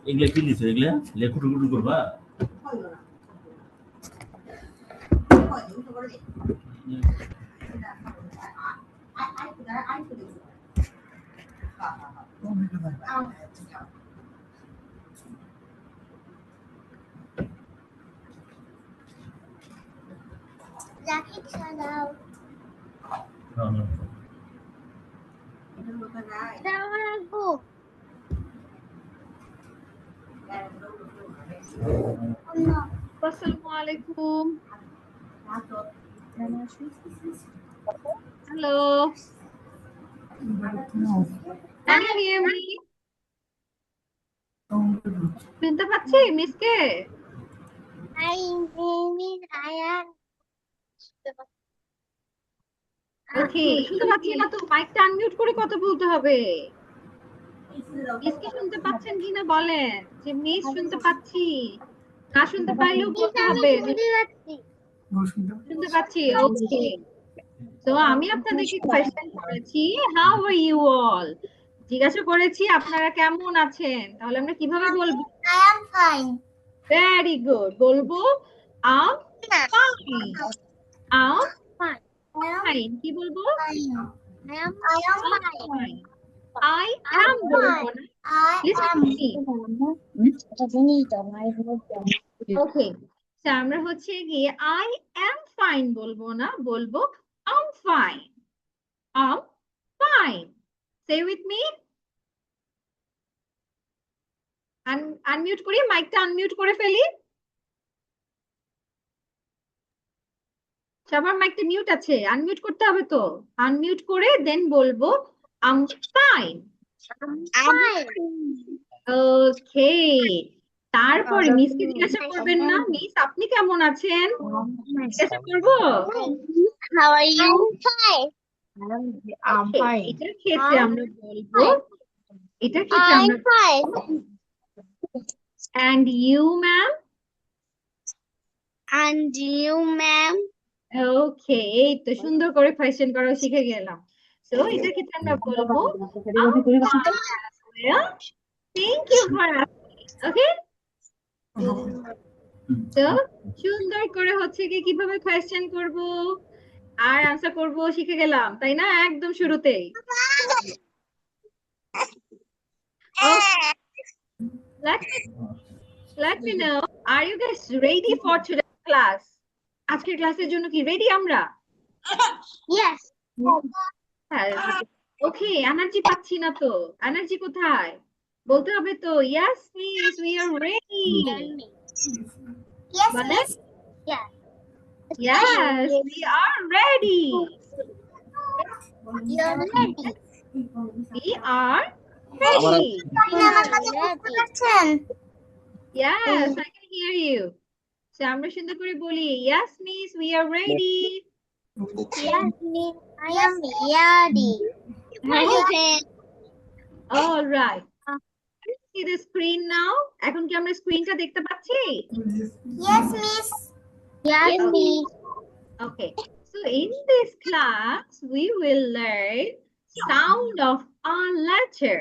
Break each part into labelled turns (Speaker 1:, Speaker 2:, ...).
Speaker 1: এগুলা কি লিখছো? এগুলা লেখুটুকুটু করবা?
Speaker 2: Assalamualaikum. Hello. Can you hear me? শুনতে পাচ্ছি মিসকে? ওকে, শুনতে পাচ্ছি না তো, মাইকটা আনমিউট করে কথা বলতে হবে। মিসকে শুনতে পাচ্ছেন কিনা বলেন, যে মিস শুনতে পাচ্ছি, না শুনতে পাইলেও বলতে হবে। শুনতে পাচ্ছি, ওকে। তো আমি আপনাদেরকে কোয়েশ্চেন করেছি, হাউ আর ইউ অল, জিজ্ঞাসা করেছি আপনারা কেমন আছেন, তাহলে আমরা কিভাবে বলবো?
Speaker 3: I am fine.
Speaker 2: Very good, বলবো আম ফাইন। আম ফাইন, কি বলবো?
Speaker 3: I am fine.
Speaker 2: I am বলবো না,
Speaker 3: I
Speaker 2: লিসেন টু মি। ওকে, আমরা হচ্ছে গিয়ে আই অ্যাম ফাইন বলবো না, বলবো I'm fine. I'm fine, say with me. Unmute করি, মাইকটা আনমিউট করে ফেলি। সবার মাইকটা মিউট আছে, আনমিউট করতে হবে তো। আনমিউট করে দেন বলবো আম ফাইন। ওকে, তারপরে মিসকে জিজ্ঞাসা করবেন না, মিস আপনি কেমন আছেন, জিজ্ঞাসা করবো।
Speaker 3: How are you? Fine.
Speaker 2: I'm fine. এটার ক্ষেত্রে আমরা বলবো, এটার ক্ষেত্রে
Speaker 3: I'm
Speaker 2: আমরা
Speaker 3: fine.
Speaker 2: and you ma'am.
Speaker 3: And you, ma'am?
Speaker 2: ওকে, এই তো সুন্দর করে কোয়েশ্চেন করা শিখে গেলাম। সো এটার ক্ষেত্রে আমরা বলবো I'm fine as well. Thank you for asking. Okay? তো সুন্দর করে হচ্ছে কি কিভাবে কোয়েশ্চেন করব আর আনসার করব শিখে গেলাম, তাই না? একদম শুরুতেই। Let me know, are you guys ready for today's class? আজকের ক্লাসের জন্য কি রেডি আমরা?
Speaker 3: Yes.
Speaker 2: ওকে, এনার্জি পাচ্ছি না তো, এনার্জি কোথায়? বলতে হবে তো, yes miss, we are ready.
Speaker 3: Yes,
Speaker 2: বলেন,
Speaker 3: miss. Yeah.
Speaker 2: yes we are ready.
Speaker 3: You're ready.
Speaker 2: We are ready. Yes, I can hear you. So আমরা সুন্দর করে বলি, yes miss, we are ready.
Speaker 3: Yes, miss. I am ready.
Speaker 2: All right. See the screen now? এখন কি আমরা স্ক্রিনটা দেখতে পাচ্ছি?
Speaker 3: Yes, miss. Yes, miss.
Speaker 2: Okay. So in this class we will learn sound of a letter.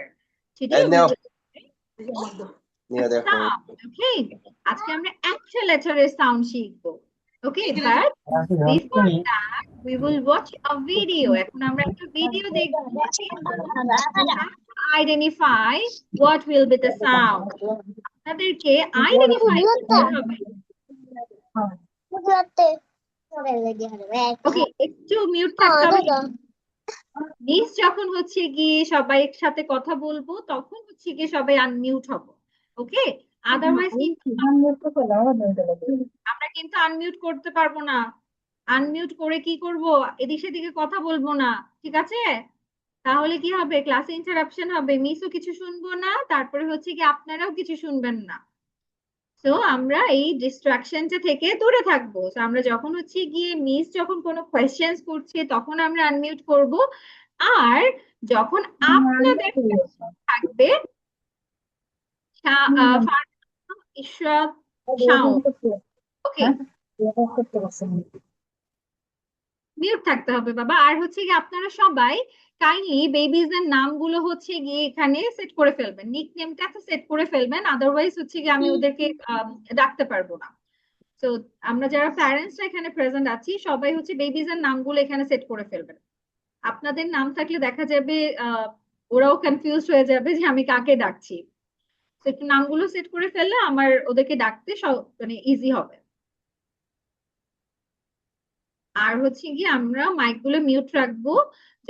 Speaker 2: Today we will learn sound. Okay. আজকে আমরা একটা লেটারের sound শিখবো। Okay, but before that we will watch a video. এখন আমরা একটা video দেখব। Identify what will be the sound. আপনাদেরকে identify করতে হবে। ওকে, একটু মিউট থাকতে হবে। মিস যখন হচ্ছে গিয়ে সবাই একসাথে কথা বলবো তখন হচ্ছে গিয়ে সবাই আনমিউট হব। ওকে, আদারওয়াইজ কিন্তু আমরা কিন্তু আনমিউট করতে পারবো না। আনমিউট করে কি করব, এদিক সেদিকে কথা বলবো না, ঠিক আছে? তাহলে কি হবে, ক্লাসে ইন্টারাপশন হবে, মিসও কিছু শুনবো না, তারপরে হচ্ছে কি আপনারাও কিছু শুনবেন না। তো আমরা এই ডিস্ট্রাকশনটা থেকে দূরে থাকবো। তো আমরা যখন হচ্ছে গিয়ে মিস যখন কোনো কোয়েশ্চেন্স করছে তখন আমরা আনমিউট করব, আর যখন আপনাদের থাকবে ইশরাত সাউন্ড, ওকে? মিউট থাকতে হবে বাবা। আর হচ্ছে কি আপনারা সবাই কাইন্ডলি বেবিজ এর নামগুলো হচ্ছে গিয়ে এখানে সেট করে ফেলবেন, নিক নেমটা সেট করে ফেলবেন, আদারওয়াইজ হচ্ছে গিয়ে আমি ওদেরকে ডাকতে পারবো না। তো আমরা যারা প্যারেন্টসরা এখানে প্রেজেন্ট আছি সবাই হচ্ছে বেবিজ এর নামগুলো এখানে সেট করে ফেলবেন। আপনাদের নাম থাকলে দেখা যাবে ওরাও কনফিউজ হয়ে যাবে যে আমি কাকে ডাকছি। তো একটু নামগুলো সেট করে ফেললে আমার ওদেরকে ডাকতে মানে ইজি হবে। আর হচ্ছে কি আমরা মাইকগুলো মিউট রাখবো।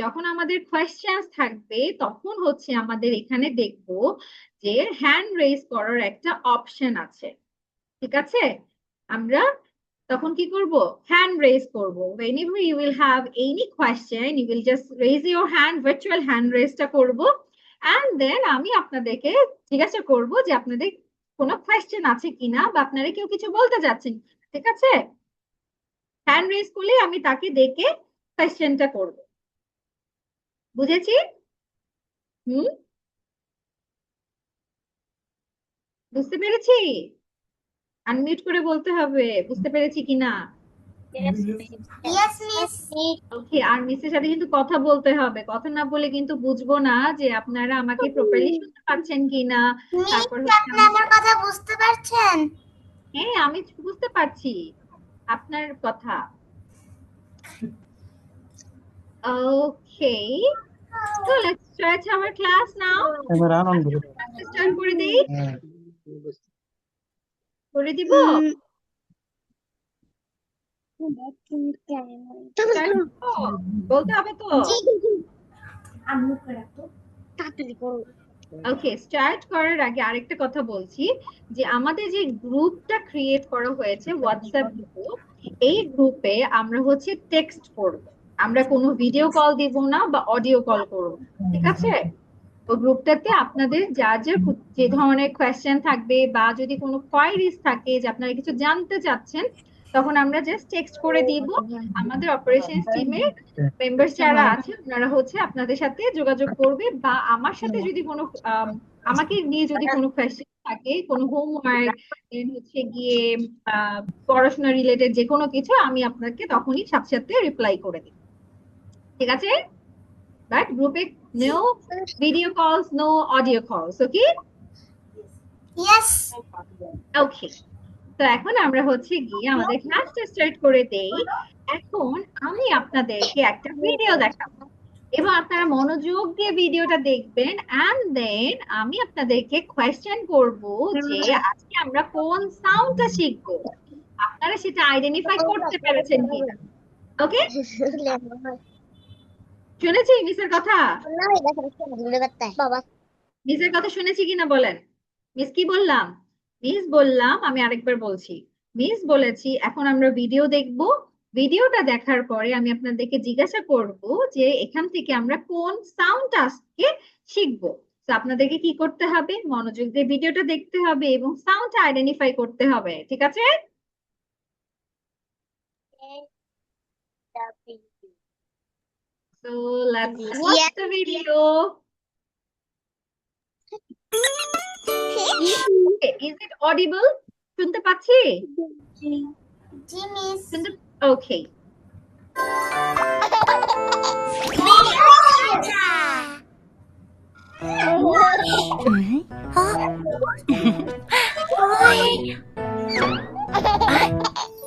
Speaker 2: যখন আমাদের কোয়েশ্চেন্স থাকবে তখন হচ্ছে আমাদের এখানে দেখবো যে হ্যান্ড রেজ করার একটা অপশন আছে, ঠিক আছে? আমরা তখন কি করব? হ্যান্ড রেজ করব। whenever you will have any question you will just raise your hand, virtual hand raise-টা করব, and then আমি আপনাদেরকে জিজ্ঞাসা করব যে আপনাদের কোনো কোয়েশ্চেন আছে কিনা বা আপনারা কেউ কিছু বলতে যাচ্ছেন, ঠিক আছে? হ্যান্ড রেজ করলে আমি তাকে ডেকে কোয়েশ্চেনটা করব। বুঝেছি? হুম, বুঝতে পেরেছি? আনমিউট করে বলতে হবে বুঝতে পেরেছি কিনা।
Speaker 3: Yes, miss.
Speaker 2: ওকে, আর মিসের সাথে কিন্তু কথা বলতে হবে, কথা না বলে কিন্তু বুঝবো না যে আপনারা আমাকে প্রপারলি শুনতে পাচ্ছেন কিনা।
Speaker 3: মিস,
Speaker 2: তারপর
Speaker 3: আপনি আমার কথা বুঝতে পারছেন?
Speaker 2: হ্যাঁ আমি বুঝতে পারছি আপনার কথা। ওকে, so let's start our class now. Start করে দেই, করে দিব। Start করবো? বলতে হবে তো। ওকে, স্টার্ট করার আগে আরেকটা কথা বলছি যে আমাদের যে গ্রুপটা ক্রিয়েট করা হয়েছে হোয়াটসঅ্যাপ গ্রুপ, এই গ্রুপে আমরা হচ্ছে টেক্সট করব, আমরা কোনো ভিডিও কল দিব না বা অডিও কল করব, ঠিক আছে? তো গ্রুপটাতে আপনাদের যার যে ধরনের কোয়েশ্চেন থাকবে বা যদি কোনো কোয়ারিজ থাকে যে আপনারা কিছু জানতে চাচ্ছেন তখন আমরা জাস্ট টেক্সট করে দিব। আমাদের অপারেশনস টিমের মেম্বার্স যারা আছে ওনারা হচ্ছে আপনাদের সাথে যোগাযোগ করবে, বা আমার সাথে যদি কোনো আমাকে নিয়ে যদি কোনো কোয়েশ্চেন থাকে, কোনো হোমওয়ার্ক হচ্ছে গিয়ে পড়াশোনা রিলেটেড যে কোনো কিছু, আমি আপনাকে তখনই সাথে সাথে রিপ্লাই করে দিই, ঠিক আছে? বাট গ্রুপে no video calls, no audio calls, okay?
Speaker 3: Yes.
Speaker 2: Okay. তো এখন আমরা হচ্ছে গিয়ে আমাদের ক্লাসটা স্টার্ট করে দেই। এখন আমি আপনাদেরকে একটা ভিডিও দেখাবো এবং আপনারা মনোযোগ দিয়ে ভিডিওটা দেখবেন, এন্ড দেন আমি আপনাদেরকে কোয়েশ্চেন করব যে আজকে আমরা কোন সাউন্ডটা শিখবো, আপনারা সেটা আইডেন্টিফাই করতে পেরেছেন কিনা। ওকে, শুনেছি মিসের কথা? মিসের কথা শুনেছি কিনা বলেন। মিস কি বললাম? মিস বললাম, আমি আরেকবার বলছি, মিস বলেছি এখন আমরা ভিডিও দেখব, ভিডিওটা দেখার পরে আমি আপনাদেরকে জিজ্ঞাসা করব যে এখান থেকে আমরা কোন সাউন্ড আজকে শিখবো। তো আপনাদেরকে কি করতে হবে? মনোযোগ দিয়ে ভিডিওটা দেখতে হবে এবং সাউন্ডটা আইডেন্টিফাই করতে হবে, ঠিক আছে? So let's watch the video. Okay, is it audible? শুনতে পাচ্ছি?
Speaker 3: জি miss.
Speaker 2: Okay.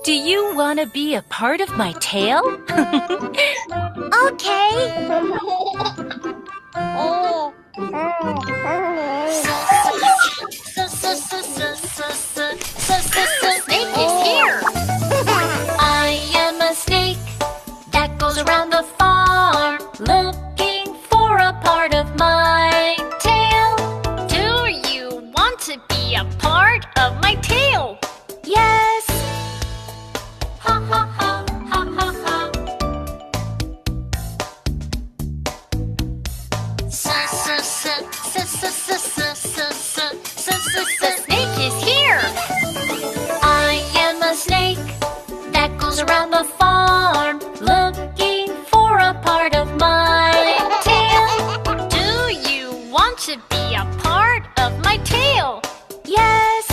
Speaker 4: Do you want to be a part of my tale?
Speaker 3: Okay.
Speaker 4: Snake is here. I am a snake that goes around the farm looking for a part of my tail. Do you want to be a part of my tale? Yes. Ha ha ha ha ha ha. The snake is here. I am a snake that goes around the farm looking for a part of my tail. Do you want to be a part of my tale? Yes.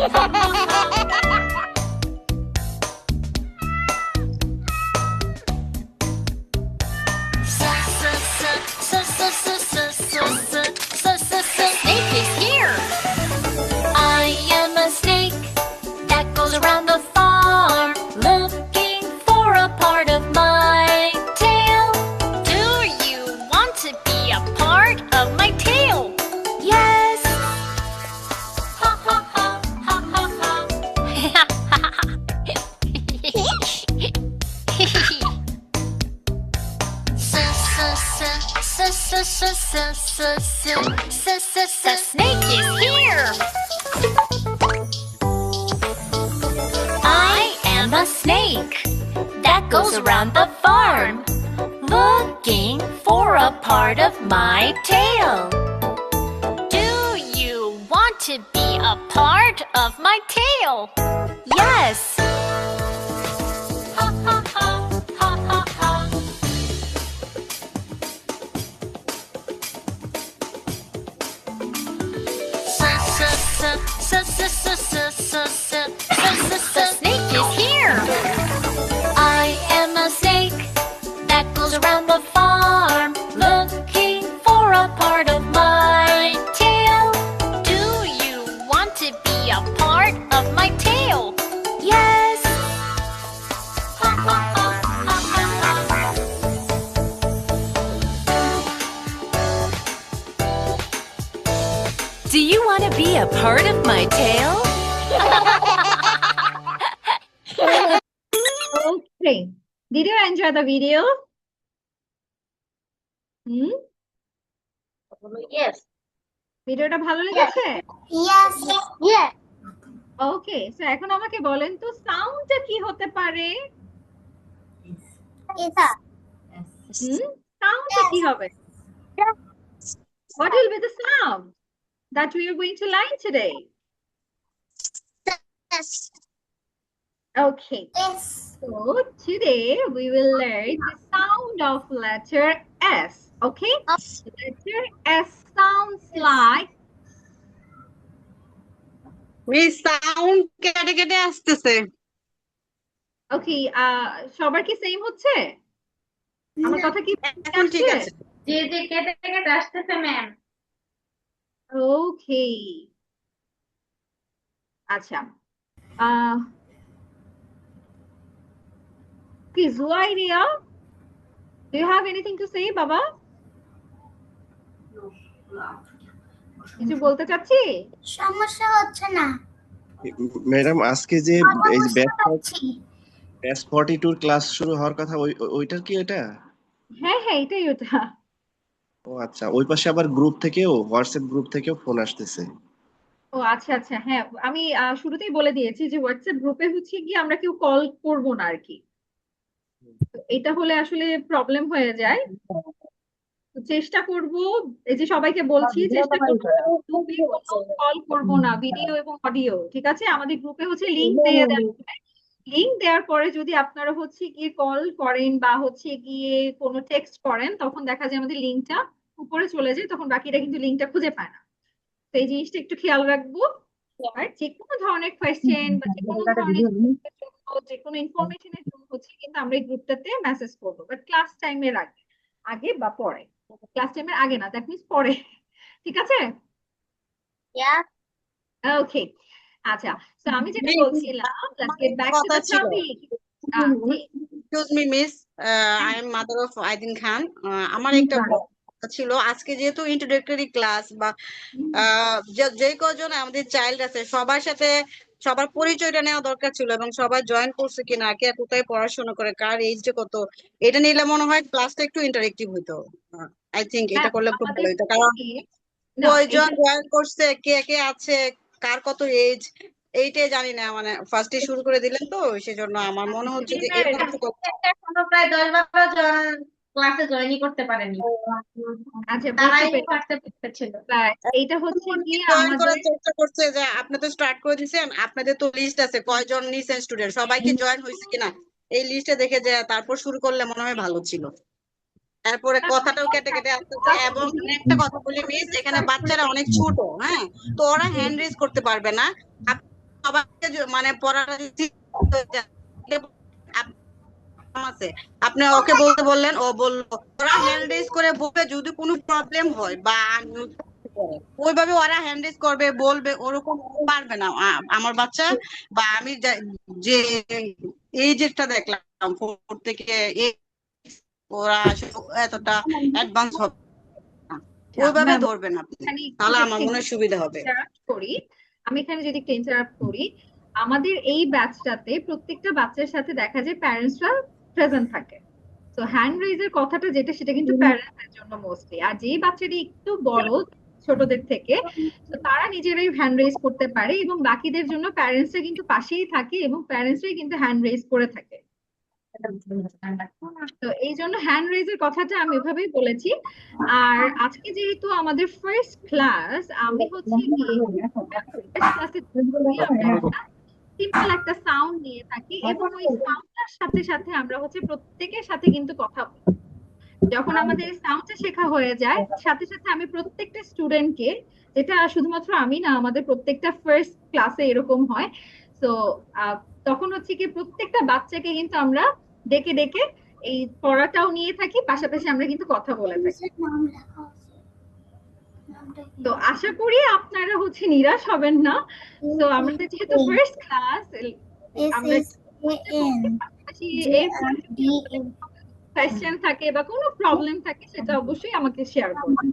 Speaker 4: Snake is here. I am a snake that goes around the farm looking for a part of my tail. Do you want to be a part of my tail? Yes. Ha ha ha ha ha The snake is here. I am a snake that goes around the farm looking for a part of my tail. Do you want to be a part of my tail? Yes. Ha ha ha ha ha ha. The snake is here. I am a snake that goes around the farm looking for a part of my tail. Do you want to be a part of my tail? Yes. Ha ha ha ha ha ha.
Speaker 5: Do you want to be a part of my tail?
Speaker 2: Okay. Did you enjoy the video? Hmm?
Speaker 3: Yes.
Speaker 2: ভিডিওটা ভালো লেগেছে?
Speaker 3: Yes. Yeah.
Speaker 2: ওকে, so এখন আমাকে বলেন তো সাউন্ডটা কি হতে পারে?
Speaker 3: Yes.
Speaker 2: সাউন্ডটা কি হবে? What will be the sound that we are going to learn today?
Speaker 3: Yes.
Speaker 2: Okay,
Speaker 3: Yes.
Speaker 2: so today we will learn the sound of letter S. Okay, letter S sounds like
Speaker 6: miss sound কেটে কেটে আসতেছে।
Speaker 2: okay. সবার কি same হচ্ছে? আমার কথা কি
Speaker 6: এখন ঠিক আছে।
Speaker 7: জি জি কেটে কেটে আসতেছে ম্যাম।
Speaker 2: Okay. আচ্ছা। Okay, Zuairia, do you have anything to say, Baba? কিছু বলতে চাচ্ছি?
Speaker 3: সমস্যা হচ্ছে না।
Speaker 8: ম্যাডাম আজকে যে
Speaker 3: আমরা
Speaker 8: এই
Speaker 3: বুঝতে পারছি।
Speaker 8: ব্যাচ 42 ক্লাস শুরু হওয়ার কথা ওইটার কি এটা?
Speaker 2: হ্যাঁ হ্যাঁ, এটাই ওটা।
Speaker 8: ও আচ্ছা, ওই পাশে আবার গ্রুপ থেকেও হোয়াটসঅ্যাপ গ্রুপ থেকেও ফোন আসতেছে।
Speaker 2: ও আচ্ছা আচ্ছা, হ্যাঁ আমি শুরুতেই বলে দিয়েছি যে হোয়াটসঅ্যাপ গ্রুপে হচ্ছে কি আমরা কেউ কল করব না আর কি। তো এটা হলে আসলে প্রবলেম হয়ে যায়। তো চেষ্টা করব, এই যে সবাইকে বলছি চেষ্টা করব গ্রুপে কোনো কল করব না, ভিডিও এবং অডিও, ঠিক আছে? আমাদের গ্রুপে হচ্ছে লিংক দিয়ে দেওয়া হবে। লিংক দেওয়ার পরে যদি আপনারা হচ্ছে গিয়ে কল করেন বা হচ্ছে গিয়ে কোনো টেক্সট করেন, তখন দেখা যায় আমাদের লিংকটা উপরে চলে যায়, তখন বাকিরা কিন্তু লিংকটা খুঁজে পায় না। তো এই জিনিসটা একটু খেয়াল রাখবো। আর যে কোনো ধরনের কোয়েশ্চেন বা যে কোনো ধরনের যে কোনো ইনফরমেশনের জন্য হচ্ছে কিন্তু আমরা এই গ্রুপটাতে মেসেজ করবো, বাট ক্লাস টাইমের আগে আগে বা পরে। ক্লাস টাইমের আগে না, দ্যাট মিন্স পরে, ঠিক আছে?
Speaker 3: Yeah.
Speaker 2: ওকে, আচ্ছা। তো আমি যেটা বলছিলাম, লেটস গেট ব্যাক টু
Speaker 6: কথা
Speaker 2: দ্য
Speaker 6: ছিল।
Speaker 2: Topic.
Speaker 6: Excuse me miss, I am mother of Aidin Khan. আমার একটা কথা ছিল, আজকে যেহেতু ইন্ট্রোডাক্টরি ক্লাস বা যে কজন আমাদের চাইল্ড আছে সবার সাথে সবার পরিচয়টা নেওয়া দরকার ছিল এবং সবাই জয়েন করছে কিনা, কে কোথায় পড়াশোনা করে, কার এজটা কত, এটা নিলে মনে হয় ক্লাসটা একটু ইন্টারেক্টিভ হইতো। আই থিঙ্ক এটা করলে খুব ভালো হইতো, কারণ কয়জন জয়েন করছে, কে কে আছে, কার কত এজ, এইটাই জানি না। মানে ফার্স্টে শুরু করে দিলেন তো, সেজন্য আমার মনে হচ্ছে যে এরকম একটু
Speaker 7: এখনো প্রায় 10-12 জন ক্লাসে জয়েনই করতে পারেনি।
Speaker 2: আচ্ছা,
Speaker 7: তারাই
Speaker 2: বুঝতে পেরেছি।
Speaker 7: হোয়াটসঅ্যাপে ছিল।
Speaker 2: এইটা হচ্ছে কি
Speaker 6: জয়েন
Speaker 2: আমাদের
Speaker 6: করার চেষ্টা করছে যে আপনি তো স্টার্ট করে দিয়েছেন, আপনাদের তো লিস্ট আছে কয়জন নিছেন স্টুডেন্ট, সবাইকে জয়েন হয়েছে কিনা এই লিস্টে দেখে যে তারপর শুরু করলে মনে হয় ভালো ছিল। তারপরে কথাটাও কেটে কেটে আসতেছে। এবং একটা কথা বলি মিস, এখানে বাচ্চারা অনেক ছোট, হ্যাঁ, তো ওরা হ্যান্ড রেজ করতে পারবে না। সবাইকে মানে পড়াটা যদি আছে, আপনি ওকে বলতে বললেন, ও বললো, ওরা হ্যান্ড রেজ করে বলবে যদি কোনো প্রবলেম হয় বা ওইভাবে ওরা হ্যান্ড রেজ করবে বলবে, ওরকম পারবে না আমার বাচ্চা বা আমি যে এই যেটা দেখলাম 4 থেকে 8 ওরা আসলে এতটা অ্যাডভান্স হবে না। ওইভাবে ধরবেন আপনি, তাহলে আমার মনে হয় সুবিধা হবে।
Speaker 2: আমি এখানে যদি একটু ইন্টারাপ্ট করি, আমাদের এই ব্যাচটাতে প্রত্যেকটা বাচ্চার সাথে দেখা যায় প্যারেন্টসরা প্রেজেন্ট থাকে। তো হ্যান্ড রেজের কথাটা যেটা, সেটা কিন্তু প্যারেন্টসদের জন্য মোস্টলি। আর যে বাচ্চাটি একটু বড় ছোটদের থেকে, তো তারা নিজেরাই হ্যান্ড রেজ করতে পারে, এবং বাকিদের জন্য প্যারেন্টসরা কিন্তু পাশেই থাকে এবং প্যারেন্টসরাই কিন্তু হ্যান্ড রেজ করে থাকে। তো এই জন্য হ্যান্ড রেজের কথাটা আমি এভাবেই বলেছি। আর আজকে যেহেতু আমাদের ফার্স্ট ক্লাস, আমি হচ্ছে সিম্পল একটা সাউন্ড নিয়ে থাকি, এবং ওই সাউন্ডটার সাথে সাথে আমরা হচ্ছে প্রত্যেকের সাথে কিন্তু কথা বলি। যখন আমাদের সাউন্ডটা শেখা হয়ে যায়, সাথে সাথে আমি প্রত্যেকটা স্টুডেন্টকে, যেটা শুধুমাত্র আমি না, আমাদের প্রত্যেকটা ফার্স্ট ক্লাসে এরকম হয়, তো তখন হচ্ছে কি প্রত্যেকটা বাচ্চাকে কিন্তু আমরা ডেকে ডেকে এই পড়াটাও নিয়ে থাকি, পাশাপাশি আমরা কিন্তু কথা বলে থাকি। তো আশা করি আপনারা হচ্ছে নিরাশ হবেন না। তো আমাদের যেহেতু ফার্স্ট ক্লাস, আমরা কোয়েশ্চেন থাকে বা কোনো প্রবলেম থাকে, সেটা অবশ্যই আমাকে শেয়ার করবেন।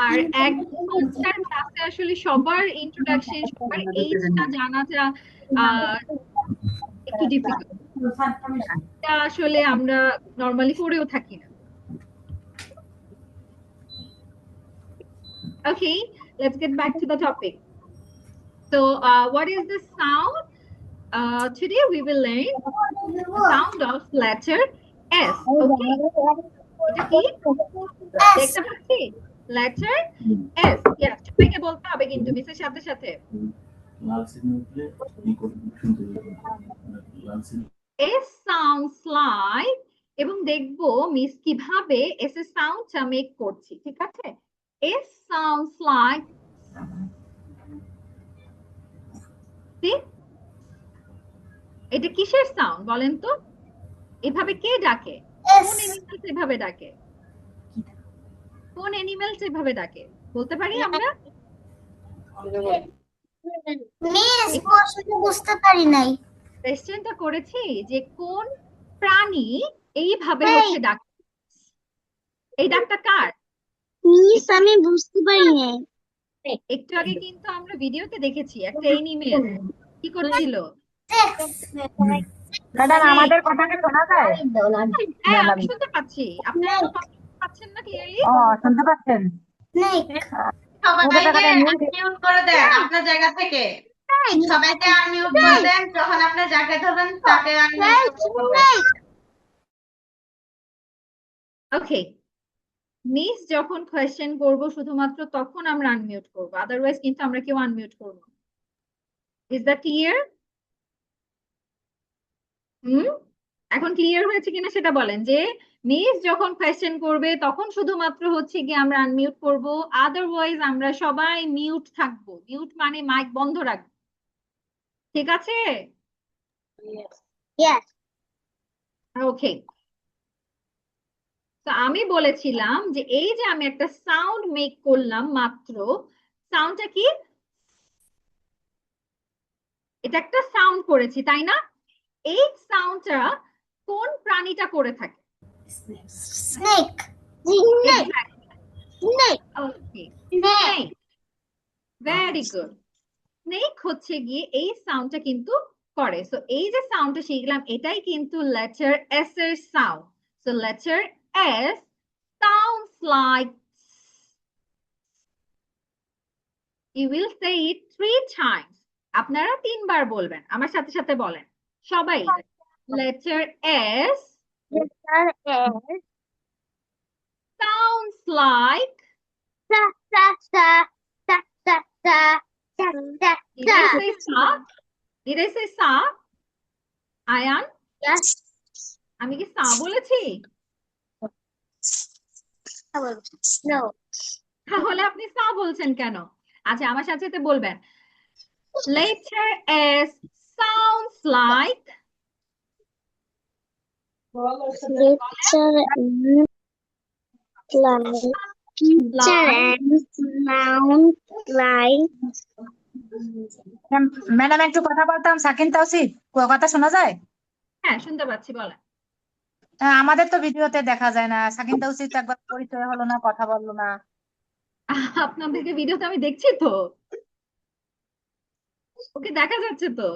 Speaker 2: আর এক ঘন্টার ক্লাসে আসলে সবার ইন্ট্রোডাকশন, সবার এইজটা জানাটা একটু ডিফিকাল্ট। এটা আসলে আমরা নরমালি করেও থাকি না। Okay, let's get back to the topic. So, what is the sound? Today we will learn the sound of letter S. Okay, এটা কি? দেখতে পাচ্ছি letter S. Yes, সবাইকে বলতে হবে কিন্তু মিসের সাথে সাথে।
Speaker 1: লাল সিগন্যাল উঠলে এই কোড শুনতে হবে। লাল সিগন্যাল
Speaker 2: S sounds like, এবং দেখবো মিস কিভাবে S এর সাউন্ডটা মেক করছি, ঠিক আছে? S sounds like, see? এটা কিসের সাউন্ড বলেন তো? এভাবে কে ডাকে? কোন অ্যানিমালস এভাবে ডাকে? কোন অ্যানিমালস এভাবে ডাকে বলতে পারি আমরা?
Speaker 3: মিস প্রশ্নটা বুঝতে পারি নাই।
Speaker 2: কোয়েশ্চেনটা করেছি যে কোন প্রাণী এইভাবে হচ্ছে ডাকে। এই ডাকটা কার?
Speaker 3: মিস আমি বুঝতে পারি নাই।
Speaker 2: একটু আগে কিন্তু আমরা ভিডিওতে দেখেছি একটা এনিমেল কি করছিল।
Speaker 7: ম্যাডাম আমাদের কথা কি শোনা যায়?
Speaker 2: হ্যাঁ, আমি শুনতে পাচ্ছি। আপনারা তো পাচ্ছেন না ক্লিয়ারলি?
Speaker 7: ও শুনতে পাচ্ছেন? সবাইকে আনমিউট করে দেন আপনার জায়গা থেকে। সবাইকে আনমিউট করে দেন, যখন আপনি যাকে ধরবেন তাকে আনমিউট করবেন।
Speaker 2: ওকে, মিস যখন কোয়েশ্চেন করব শুধুমাত্র তখন আমরা আনমিউট করব, আদারওয়াইজ কিন্তু আমরা কেউ আনমিউট করব না। Is that clear? এখন ক্লিয়ার হয়েছে কিনা সেটা বলেন, যে মিস যখন কোয়েশ্চেন করবে তখন শুধুমাত্র হচ্ছে গিয়ে আমরা আনমিউট করব, আদারওয়াইজ আমরা সবাই মিউট থাকবো। মিউট মানে মাইক বন্ধ রাখবো, ঠিক আছে?
Speaker 3: Yes.
Speaker 2: ওকে, তো আমি বলেছিলাম যে এই যে আমি একটা সাউন্ড মেক করলাম মাত্র, সাউন্ডটা কি? এটা একটা সাউন্ড করেছি, তাই না? এই সাউন্ডটা কোন প্রাণীটা করে থাকে?
Speaker 3: Snake. Snake. Snake.
Speaker 2: ওকে, স্নেক, ভেরি গুড। স্নেক হচ্ছে গিয়ে এই সাউন্ডটা কিন্তু করে। সো এই যে সাউন্ডটা শিখলাম, এটাই কিন্তু লেটার এস এর sound. So letter S sounds like, you will say it 3 times. আপনারা 3 বার বলবেন, আমার সাথে সাথে বলেন সবাই। Letter S
Speaker 3: Letter S.
Speaker 2: sounds like,
Speaker 3: Sa sa sa sa sa sa sa sa
Speaker 2: did I
Speaker 3: sa.
Speaker 2: say sa? Did I say sa? Ayaan,
Speaker 3: Yes.
Speaker 2: আমি কি সা বলেছি?
Speaker 3: No.
Speaker 2: তাহলে আপনি সা বলছেন কেন? আচ্ছা, আমার সাথে সাথে বলবেন, letter S sounds like,
Speaker 3: Letter sound like
Speaker 9: madam একটু কথা বলতাম, সাকিন তাওসিফ, কথা শোনা যায়?
Speaker 2: হ্যাঁ শুনতে পাচ্ছি, বলেন।
Speaker 9: আমাদের তো ভিডিওতে দেখা যায় না, সাকিন তাওসিফ তো একবার পরিচয় হলো না, কথা বললো না।
Speaker 2: আপনাদেরকে ভিডিওতে আমি দেখছি তো, ওকে দেখা যাচ্ছে তো।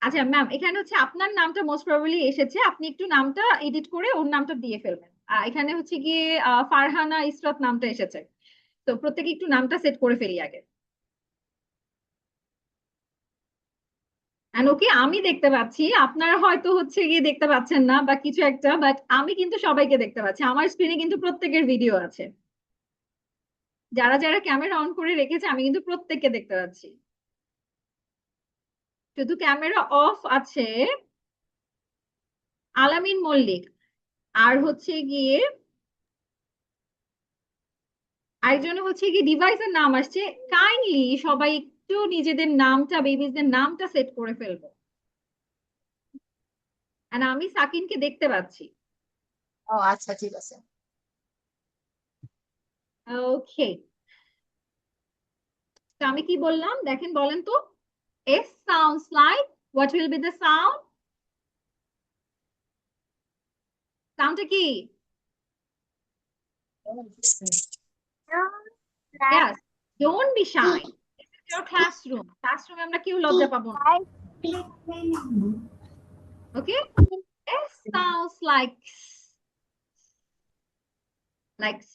Speaker 2: আচ্ছা ম্যাম, এখানে হচ্ছে আপনার নামটা মোস্ট প্রবাবলি এসেছে, আপনি একটু নামটা এডিট করে ওর নামটা দিয়ে ফেলবেন। এখানে হচ্ছে গিয়ে ফারহানা ইসরাত নামটা এসেছে, তো প্রত্যেকে একটু নামটা সেট করে ফেলি আগে। এন্ড ওকে, আমি দেখতে পাচ্ছি, আপনারা হয়তো হচ্ছে গিয়ে দেখতে পাচ্ছেন না বা কিছু একটা, বাট আমি কিন্তু সবাইকে দেখতে পাচ্ছি, আমার স্ক্রিনে কিন্তু প্রত্যেকের ভিডিও আছে। যারা যারা ক্যামেরা অন করে রেখেছে আমি কিন্তু প্রত্যেককে দেখতে পাচ্ছি, শুধু ক্যামেরা অফ আছে আলামিন মল্লিক আর হচ্ছে গিয়ে আরেকজন হচ্ছে গিয়ে ডিভাইসের নাম আসছে। কাইন্ডলি সবাই একটু নিজেদের নামটা, বেবিজদের নামটা সেট করে ফেলবো। আর আমি সাকিনকে দেখতে পাচ্ছি।
Speaker 9: ও আচ্ছা, ঠিক আছে।
Speaker 2: ওকে, তো আমি কি বললাম দেখেন, বলেন তো। S sounds like, what will be the sound? সাউন্ডটা কি? Yes, don't be shy. This is your classroom. Classroom আমরা কেউ লজ্জা পাবো না। Okay? S sounds like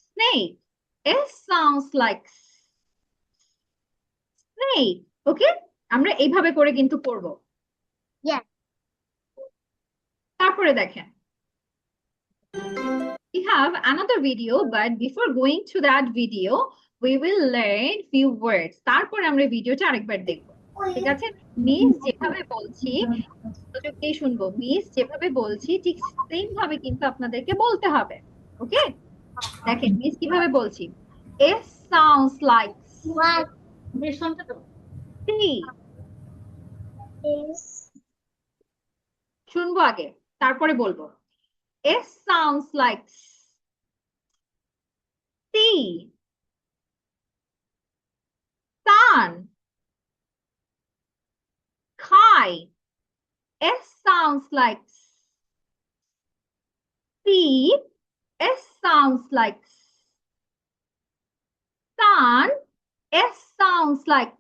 Speaker 2: snake. S sounds like snake. Okay? আমরা এইভাবে করে কিন্তু করব।
Speaker 3: Yes.
Speaker 2: তারপরে দেখেন, we have another video, but before going to that video, we will learn few words. তারপরে আমরা ভিডিওটা আরেকবার দেখব, ঠিক আছে? মিস যেভাবে বলছি মনোযোগ দিয়ে শুনবো, মিস যেভাবে বলছি ঠিক সেম ভাবে কিন্তু আপনাদেরকে বলতে হবে। ওকে, দেখেন মিস কিভাবে বলছি। S sounds like
Speaker 3: What
Speaker 2: C.
Speaker 3: is
Speaker 2: শুনবো আগে, তারপরে বলবো। S sounds like C. Sun. Kai. S sounds like C. S sounds like sun. S sounds like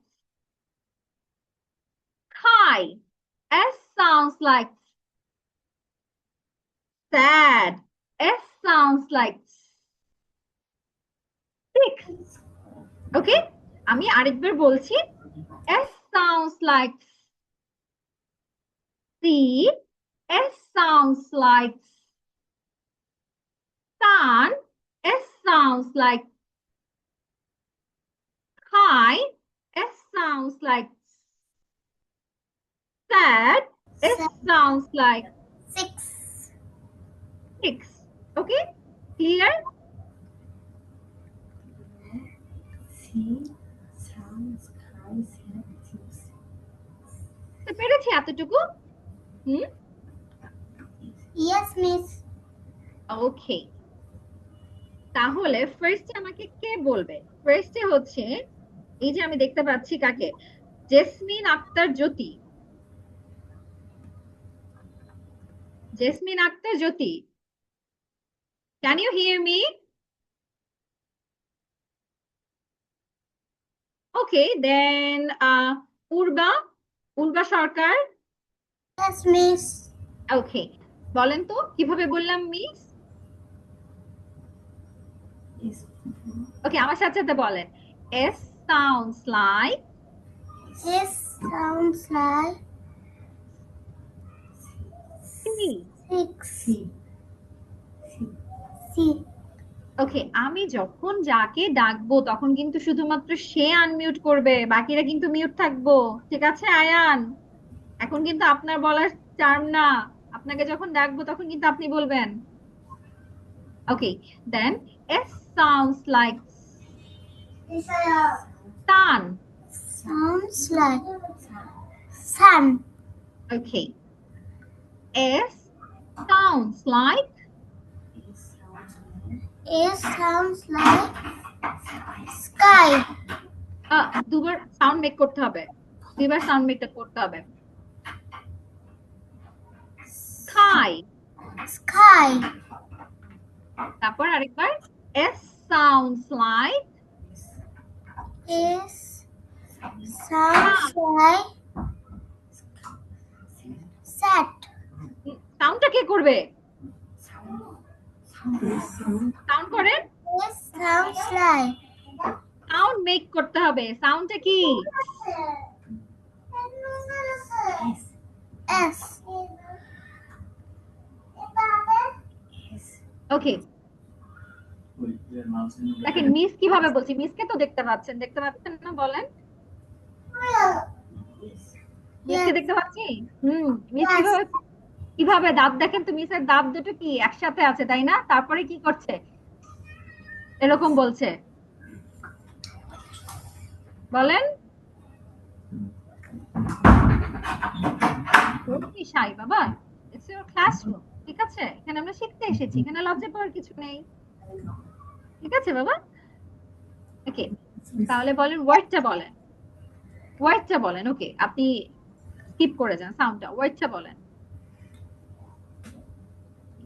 Speaker 2: Kai. S sounds like sad. S sounds like six. Okay? আমি আরেকবার বলছি। S sounds like C. S sounds like sun. S sounds like Kai. S sounds like sad. S sounds like
Speaker 3: six?
Speaker 2: six. Okay? Clear? পেরেছি এতটুকু?
Speaker 3: Yes, miss.
Speaker 2: ওকে, তাহলে ফার্স্টে আমাকে কে বলবে? ফার্স্টে হচ্ছে এই যে আমি দেখতে পাচ্ছি কাকে, Jesmin Akter Jyoti. Jesmin Akter Jyoti, can you hear me? Okay, then Urba Sarkar.
Speaker 3: Yes, miss.
Speaker 2: Okay, বলেন তো কিভাবে বললাম মিস? ওকে, আমার সাথে সাথে বলেন। S sounds like
Speaker 3: Yes, sounds like
Speaker 2: C.
Speaker 3: six. C.
Speaker 2: ওকে, আমি যখন যাকে ডাকবো তখন কিন্তু শুধুমাত্র সে আনমিউট করবে, বাকিরা কিন্তু মিউট থাকবো, ঠিক আছে আয়ান? এখন কিন্তু আপনার বলার টার্ম না, আপনাকে যখন ডাকবো তখন কিন্তু আপনি বলবেন। ওকে, দেন S sounds like Sun.
Speaker 3: Sounds like sun.
Speaker 2: Okay. S sounds like
Speaker 3: A sounds like sky.
Speaker 2: দুবার সাউন্ড মেক করতে হবে, দুইবার সাউন্ড মেকটা করতে হবে। Sky.
Speaker 3: Sky.
Speaker 2: তারপর আরেকবার S sounds like
Speaker 3: A sounds like sat.
Speaker 2: সাউন্ডটা কে করবে? সাউন্ড করেন,
Speaker 3: A sounds like
Speaker 2: sound make করতে হবে। সাউন্ডটা কি?
Speaker 3: S.
Speaker 2: ওকে,
Speaker 1: ওই মাউস
Speaker 2: দেখেন মিস কিভাবে বলছি, মিসকে তো দেখতে পাচ্ছেন না? বলেন, মিসকে দেখতে পাচ্ছি। মিস কিভাবে কিভাবে দাঁত দেখেন তো, মিসের দাঁত দুটো কি একসাথে আছে, তাই না? তারপরে কি করছে? এরকম বলছে, বলেন। কি শাই বাবা, ইটস ইওর ক্লাসরুম, ঠিক আছে? এখানে আমরা শিখতে এসেছি, এখানে লজ্জা পাওয়ার কিছু নেই, ঠিক আছে বাবা? ওকে, তাহলে বলেন ওয়ার্ডটা বলেন, ওয়ার্ডটা বলেন। ওকে, আপনি স্কিপ করে যান সাউন্ডটা, ওয়ার্ডটা বলেন।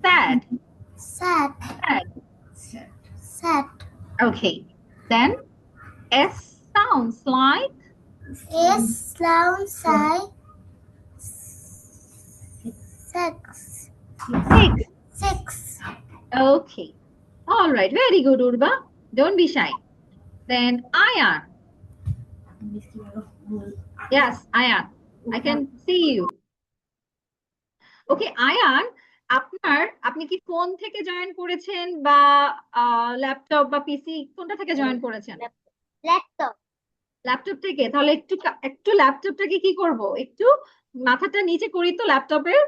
Speaker 2: Sad.
Speaker 3: Sat.
Speaker 2: Sad.
Speaker 3: Sat.
Speaker 2: Okay. Then S sounds like
Speaker 3: A sounds like six.
Speaker 2: six.
Speaker 3: Six.
Speaker 2: Okay. All right. Very good, Urba. Don't be shy. Then Ayan. Yes, Ayan. I can see you. Okay, Ayan. আপনি কি phone থেকে join করেছেন বা laptop বা পিসি, কোনটা থেকে join করেছেন?
Speaker 3: Laptop.
Speaker 2: Laptop থেকে। তাহলে একটু ল্যাপটপটাকে কি করব, একটু মাথাটা নিচে করি তো ল্যাপটপের,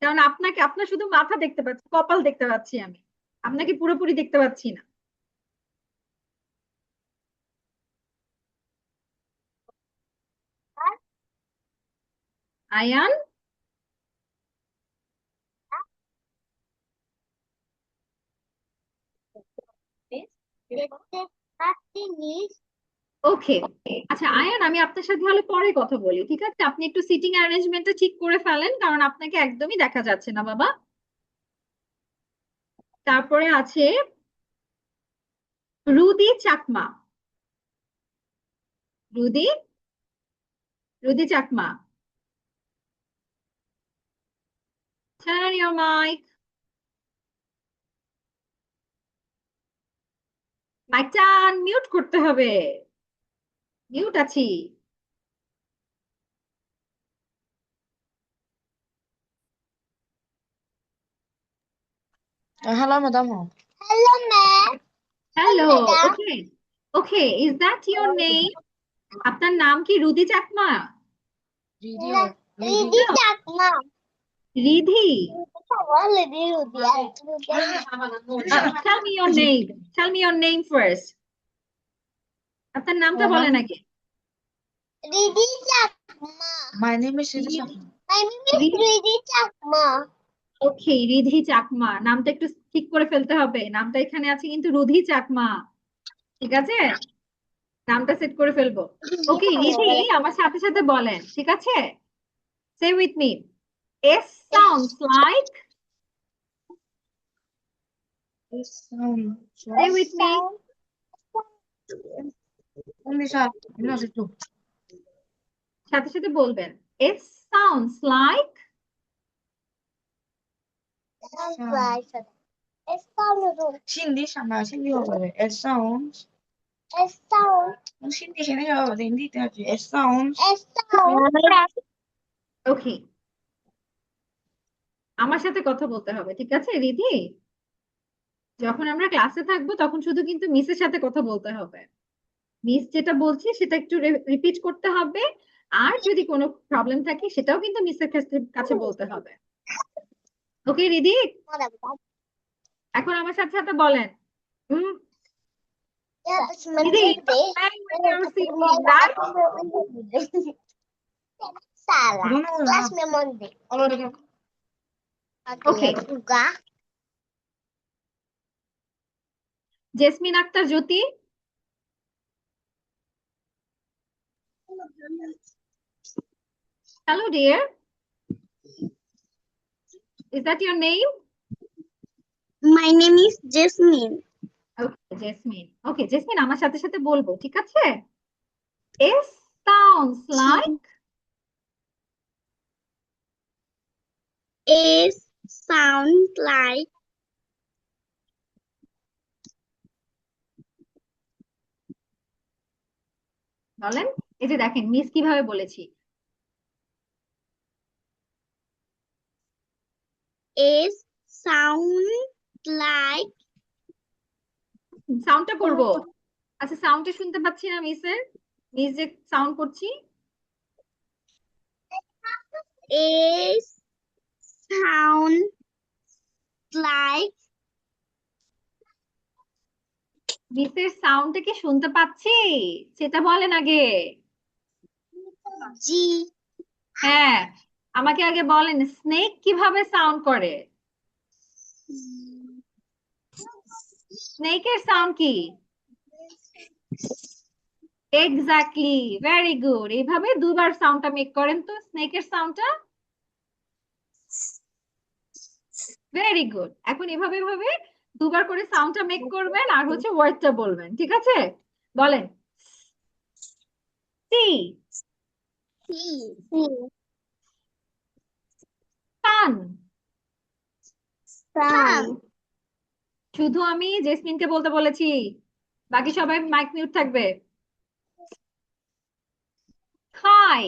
Speaker 2: কারণ আপনার শুধু মাথা দেখতে পাচ্ছি, কপাল দেখতে পাচ্ছি আমি, আপনাকে পুরোপুরি দেখতে পাচ্ছি না। আয়ান,
Speaker 3: দেখতে পাচ্ছি নিস।
Speaker 2: ওকে। আচ্ছা আয়ান, আমি আপনার সাথে তাহলে পরে কথা বলি, ঠিক আছে? আপনি একটু সিটিং অ্যারেঞ্জমেন্টটা ঠিক করে ফেলেন, কারণ আপনাকে একদমই দেখা যাচ্ছে না বাবা। তারপরে আছে Rudi Chakma. Rudi Chakma, turn on your mic. মাইকটা মিউট করতে হবে, মিউট আছি।
Speaker 10: Hello, madam.
Speaker 3: Hello, ma'am.
Speaker 2: Hello.
Speaker 3: madam.
Speaker 2: Okay okay, is that your name? আপনার নাম কি রুদি Chakma?
Speaker 3: Lady Chakma.
Speaker 2: Ridhi?
Speaker 3: Lady Rudia.
Speaker 2: Tell me your name. Tell me your name first. আপনার নামটা বলেন আগে।
Speaker 3: Lady Chakma.
Speaker 10: My name is Sridhar Chakma.
Speaker 3: My name is Lady Chakma.
Speaker 2: ওকে, রিধি চাকমা। নামটা একটু ঠিক করে ফেলতে হবে, নামটা এখানে আছে কিন্তু রুধি চাকমা, ঠিক আছে? নামটা সেট করে ফেলবো। ওকে রিধি, আমার সাথে সাথে বলেন, ঠিক আছে? Say with me. S sounds like. Say with me. সাথে সাথে বলবেন। S sounds like.
Speaker 10: Hindi sama, hindi হবে। It sounds.
Speaker 3: It sounds.
Speaker 10: Hindi সেখানে হবে, হিন্দিতে আছে। It sounds.
Speaker 3: It sounds.
Speaker 2: ওকে, আমার সাথে কথা বলতে হবে, ঠিক আছে রিধি? যখন আমরা ক্লাসে থাকবো তখন শুধু কিন্তু মিসের সাথে কথা বলতে হবে, মিস যেটা বলছি সেটা একটু রিপিট করতে হবে, আর যদি কোনো প্রবলেম থাকে সেটাও কিন্তু মিসের কাছে বলতে হবে। ওকে রিধি, এখন আমার সাথে সাথে বলেন দিদি, playing with your sibling, right?
Speaker 3: Salah. Kelas memondi.
Speaker 2: Okay. Jasmin Akter Jyoti, hello dear, is that your name?
Speaker 3: My name is Jasmine.
Speaker 2: Okay, Jasmine. Okay, Jasmine আমার সাথে সাথে বলবো, ঠিক আছে? S sounds like
Speaker 3: S sound like
Speaker 2: বলেন, এই যে দেখেন মিস কিভাবে বলেছি।
Speaker 3: S sound like
Speaker 2: সাউন্ডটা করব। আচ্ছা, সাউন্ডটা শুনতে পাচ্ছি না মিসের, মিস যে সাউন্ড করছি।
Speaker 3: S sound like
Speaker 2: মিসের সাউন্ডটা কি শুনতে পাচ্ছি সেটা বলেন আগে।
Speaker 3: G.
Speaker 2: হ্যাঁ, আমাকে আগে বলেন স্নেক কিভাবে সাউন্ড করে। স্নেকের সাউন্ড কি? Exactly, very good. এইভাবে দুবার সাউন্ডটা মেক করেন তো, স্নেকের সাউন্ডটা। Very good. এখন এভাবে এভাবে দুবার করে সাউন্ডটা মেক করবেন আর হচ্ছে ওয়ার্ডটা বলবেন, ঠিক আছে? বলেন সি, সান।
Speaker 3: Sun.
Speaker 2: শুধু আমি জেসমিনকে বলতে বলেছি, বাকি সবাই মাইক মিউট থাকবে। Hi,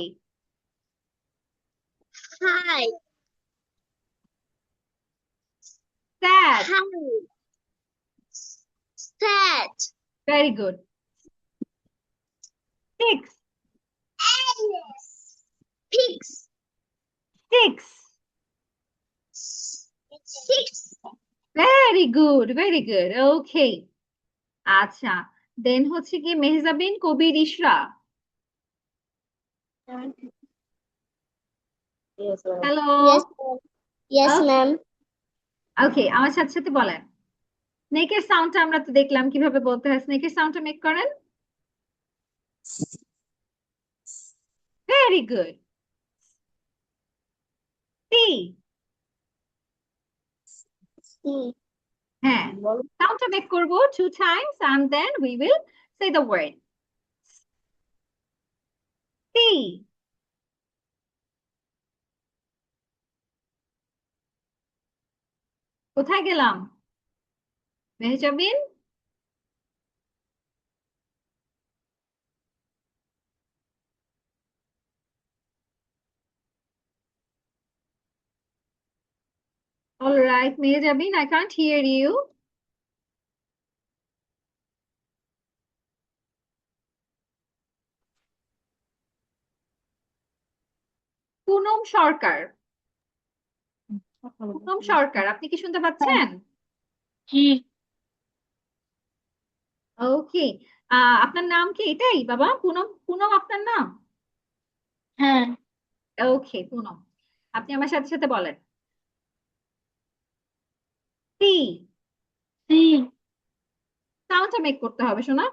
Speaker 3: Hi.
Speaker 2: Sad.
Speaker 3: Hi. Sad.
Speaker 2: Very good. Six,
Speaker 3: Pigs.
Speaker 2: Six.
Speaker 3: Six.
Speaker 2: Very good, very good. Okay, আচ্ছা, দেন হচ্ছে কি Mehjabin Kabir Ishra. Hello.
Speaker 3: Yes, ma'am. Yes,
Speaker 2: Okay.
Speaker 3: ma'am.
Speaker 2: Okay, আমার সাথে সাথে বলেন স্নেকের সাউন্ডটা আমরা তো দেখলাম কিভাবে বলতে হয়, স্নেকের সাউন্ডটা মেক করেন। Very good. সি, হ্যাঁ, সাউন্ডটা মেক করব 2 times and then we will say the word. C, কোথায় গেলাম Mehjabin? All right, Mehrjabin, I can't hear you. Poonam সরকার, পুনম সরকার, আপনি কি শুনতে পাচ্ছেন?
Speaker 10: জি।
Speaker 2: ওকে, আপনার নাম কি এটাই বাবা? পুনম, পুনম আপনার নাম?
Speaker 10: হ্যাঁ।
Speaker 2: ওকে পুনম, আপনি আমার সাথে সাথে বলেন সি।
Speaker 10: সি।
Speaker 2: সাউন্ডটা মেক করতে হবে শোনা।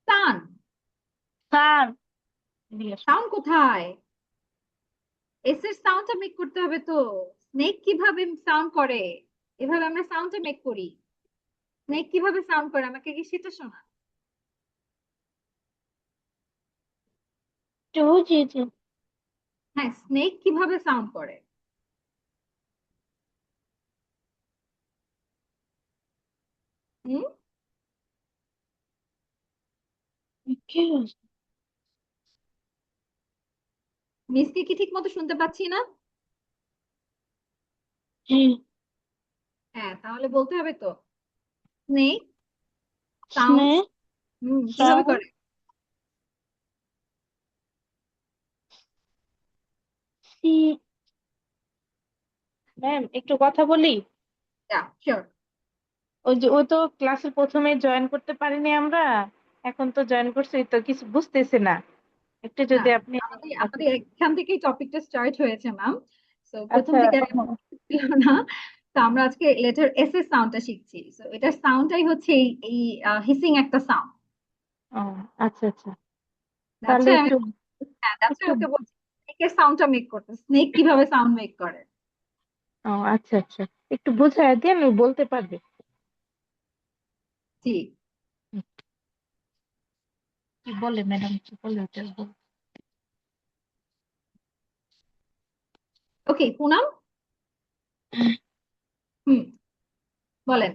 Speaker 2: সান।
Speaker 10: সান।
Speaker 2: সাউন্ড কোথায়? এস এর সাউন্ডটা মেক করতে হবে তো। স্নেক কিভাবে সাউন্ড করে? এভাবে আমরা সাউন্ডটা মেক করি। স্নেক কিভাবে সাউন্ড করে আমাকে কি সেটা শোনা।
Speaker 3: জি জি।
Speaker 2: হ্যাঁ, স্নেক কিভাবে সাউন্ড করে? হুম, মিসকে কি ঠিক মতো শুনতে পাচ্ছি না?
Speaker 10: জি।
Speaker 2: হ্যাঁ, তাহলে বলতে হবে তো স্নেক সাউন্ড।
Speaker 10: স্নেক
Speaker 2: কিভাবে করে?
Speaker 10: ম্যাম একটু কথা বলি।
Speaker 2: শিওর।
Speaker 10: ওই যে ও তো ক্লাসের প্রথমে জয়েন করতে পারিনি আমরা, এখন তো জয়েন করছি তো কিছু বুঝতেছে না, একটু যদি
Speaker 2: হ্যাঁ,
Speaker 10: আপনি
Speaker 2: আমাদের এখান থেকেই টপিকটা স্টার্ট হয়েছে ম্যাম। তো প্রথম
Speaker 10: আচ্ছা
Speaker 2: থেকে আর ছিল না। তো আমরা আজকে লেটার এস এর সাউন্ডটা শিখছি। তো এটার সাউন্ডটাই হচ্ছে এই হিসিং একটা সাউন্ড।
Speaker 10: ও আচ্ছা আচ্ছা, তাহলে
Speaker 2: আমি
Speaker 10: একটু
Speaker 2: that's why
Speaker 10: একটু
Speaker 2: ওকে বলছি স্নেকের সাউন্ডটা মেক করতে, স্নেক কিভাবে সাউন্ড মেক করে।
Speaker 10: ও আচ্ছা আচ্ছা, একটু বোঝায় দিয়ে আমি বলতে পারবে।
Speaker 2: জি,
Speaker 10: কি বলে ম্যাডাম, কি বলে ওটা বল।
Speaker 2: ওকে পুনাম, হুম বলেন।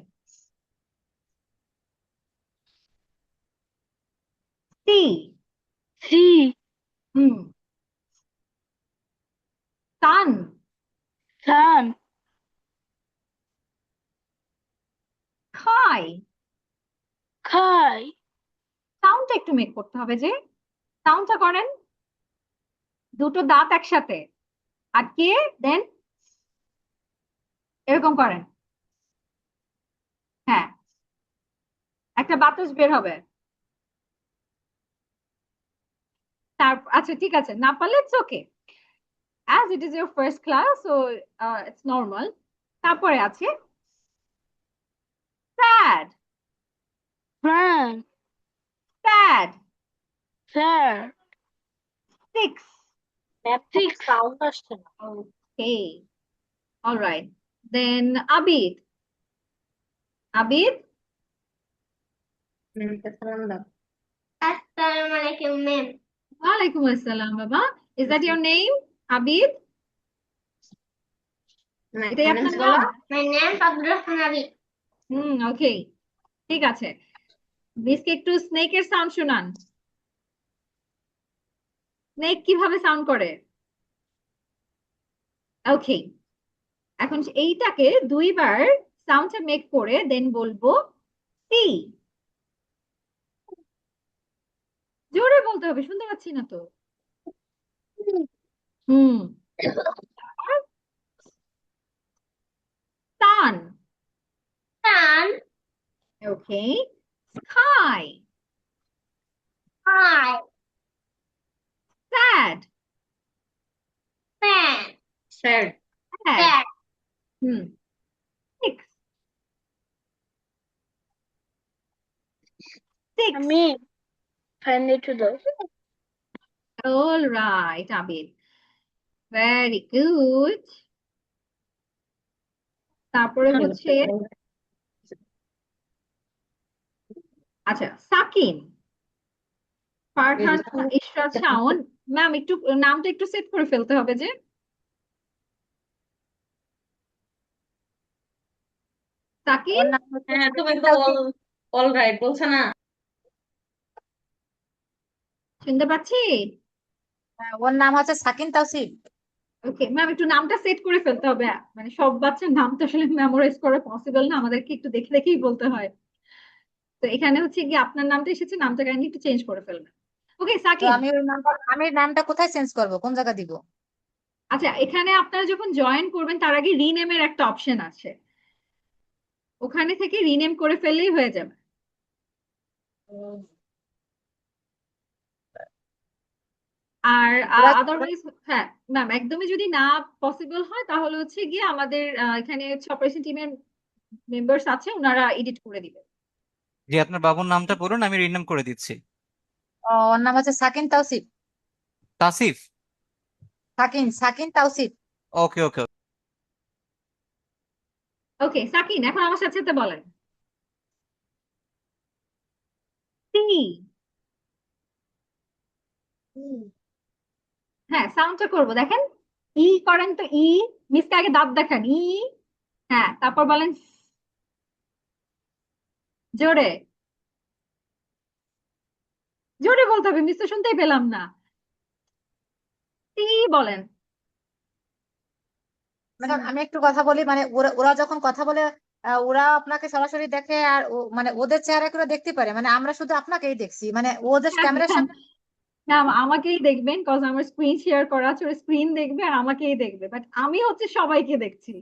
Speaker 2: সি,
Speaker 10: সি,
Speaker 2: হুম, সান,
Speaker 10: সান,
Speaker 2: খাই,
Speaker 10: খাই,
Speaker 2: সাউন্ডটা একটু মেক করতে হবে যে, সাউন্ডটা করেন দুটো দাঁত একসাথে আটকিয়ে দেন, এরকম করেন। হ্যাঁ, একটা বাতাস বের হবে। আচ্ছা ঠিক আছে, না পারলে it's okay, as it is your first class so it's normal। তারপরে আছে sad,
Speaker 10: fan,
Speaker 2: sad,
Speaker 10: sir,
Speaker 2: six,
Speaker 10: six,
Speaker 2: okay, all right, then abid, abid,
Speaker 3: Assalamualaikum, ma'am.
Speaker 2: walaikum assalam baba, is that your name abid? এটাই আপনার নাম?
Speaker 3: My name is Abdurrahman Abi.
Speaker 2: ওকে, ঠিক আছে। মিসকে একটু স্নেকের sound শোনান, স্নেক কিভাবে সাউন্ড করে। ওকে, এখন এইটাকে দুইবার সাউন্ডটা মেক করে দেন বলবো সি। জোরে বলতে হবে, শুনতে পাচ্ছি না তো। Hmm, sun,
Speaker 3: Sun,
Speaker 2: okay, sky,
Speaker 3: sky,
Speaker 2: sad,
Speaker 3: fan,
Speaker 2: sad,
Speaker 3: cat,
Speaker 2: hmm, six, six,
Speaker 3: আমি fan একটু দাও।
Speaker 2: All right Abid, very good. তারপরে হচ্ছে আচ্ছা সাকিন, ফারহান, ইশরাত, শাওন। ম্যাম একটু নামটা একটু সেট করে ফেলতে হবে যে, সাকিন,
Speaker 9: ওর নাম হচ্ছে
Speaker 7: হ্যাঁ তুমি
Speaker 9: সাকিন
Speaker 7: তো
Speaker 9: তাওসিফ।
Speaker 7: অল রাইট বলছো না।
Speaker 2: শুনতে পাচ্ছি।
Speaker 9: ওর নাম হচ্ছে সাকিন তাওসিফ।
Speaker 2: ওকে ম্যাম, একটু নামটা সেট করে ফেলতে হবে, মানে সব বাচ্চার নাম তো আসলে মেমোরাইজ করা পসিবল না, আমাদেরকে একটু দেখে দেখেই বলতে হয়। তো এখানে হচ্ছে কি আপনার নামটা এসেছে, নামটা কাইন্ডলি একটু চেঞ্জ করে ফেলবেন। ওকে
Speaker 9: তো
Speaker 2: সাকিন,
Speaker 9: আমি নামটা কোথায় চেঞ্জ করব, কোন জায়গা দিব?
Speaker 2: আচ্ছা এখানে আপনারা যখন জয়েন করবেন তার আগে রিনেমের একটা অপশন আছে, ওখানে থেকে রিনেম করে ফেললেই হয়ে যাবে। আর
Speaker 9: ওরা
Speaker 2: আদারওয়াইজ হ্যাঁ ম্যাম, একদমই যদি না পসিবল হয় তাহলে হচ্ছে গিয়ে আমাদের এখানে অপারেশন টিমের মেম্বার্স আছে, ওনারা এডিট করে দিবে।
Speaker 11: জি, আপনার বাবুর নামটা বলুন, আমি রিনেম করে দিচ্ছি।
Speaker 9: ওর নাম হচ্ছে সাকিন তাওসিফ।
Speaker 11: তাসিফ।
Speaker 9: সাকিন সাকিন তাওসিফ।
Speaker 11: ওকে ওকে।
Speaker 2: ওকে সাকিন, এখন আমার সাথে সাথে বলেন সি। হ্যাঁ সাউন্ডটা করবো, দেখেন ই করেন তো, ই, মিসকে আগে দাঁত দেখান, ই, হ্যাঁ তারপর বলেন জোরে, জোরে বলতে হবে, মিস তো শুনতেই পেলাম না। সি বলেন।
Speaker 9: ম্যাডাম আমি একটু কথা বলি, মানে ওরা ওরা যখন কথা বলে ওরা আপনাকে সরাসরি দেখে, আর মানে ওদের চেহারা করে দেখতে পারে, মানে আমরা শুধু আপনাকেই দেখছি, মানে ও জাস্ট
Speaker 2: হ্যাঁ,
Speaker 9: ক্যামেরার
Speaker 2: হ্যাঁ,
Speaker 9: সামনে।
Speaker 2: না আমাকেই দেখবেন, কজ আমার স্ক্রিন শেয়ার করা আছে, স্ক্রিন দেখবে আর আমাকেই দেখবে, বাট আমি হচ্ছে সবাইকে দেখছি।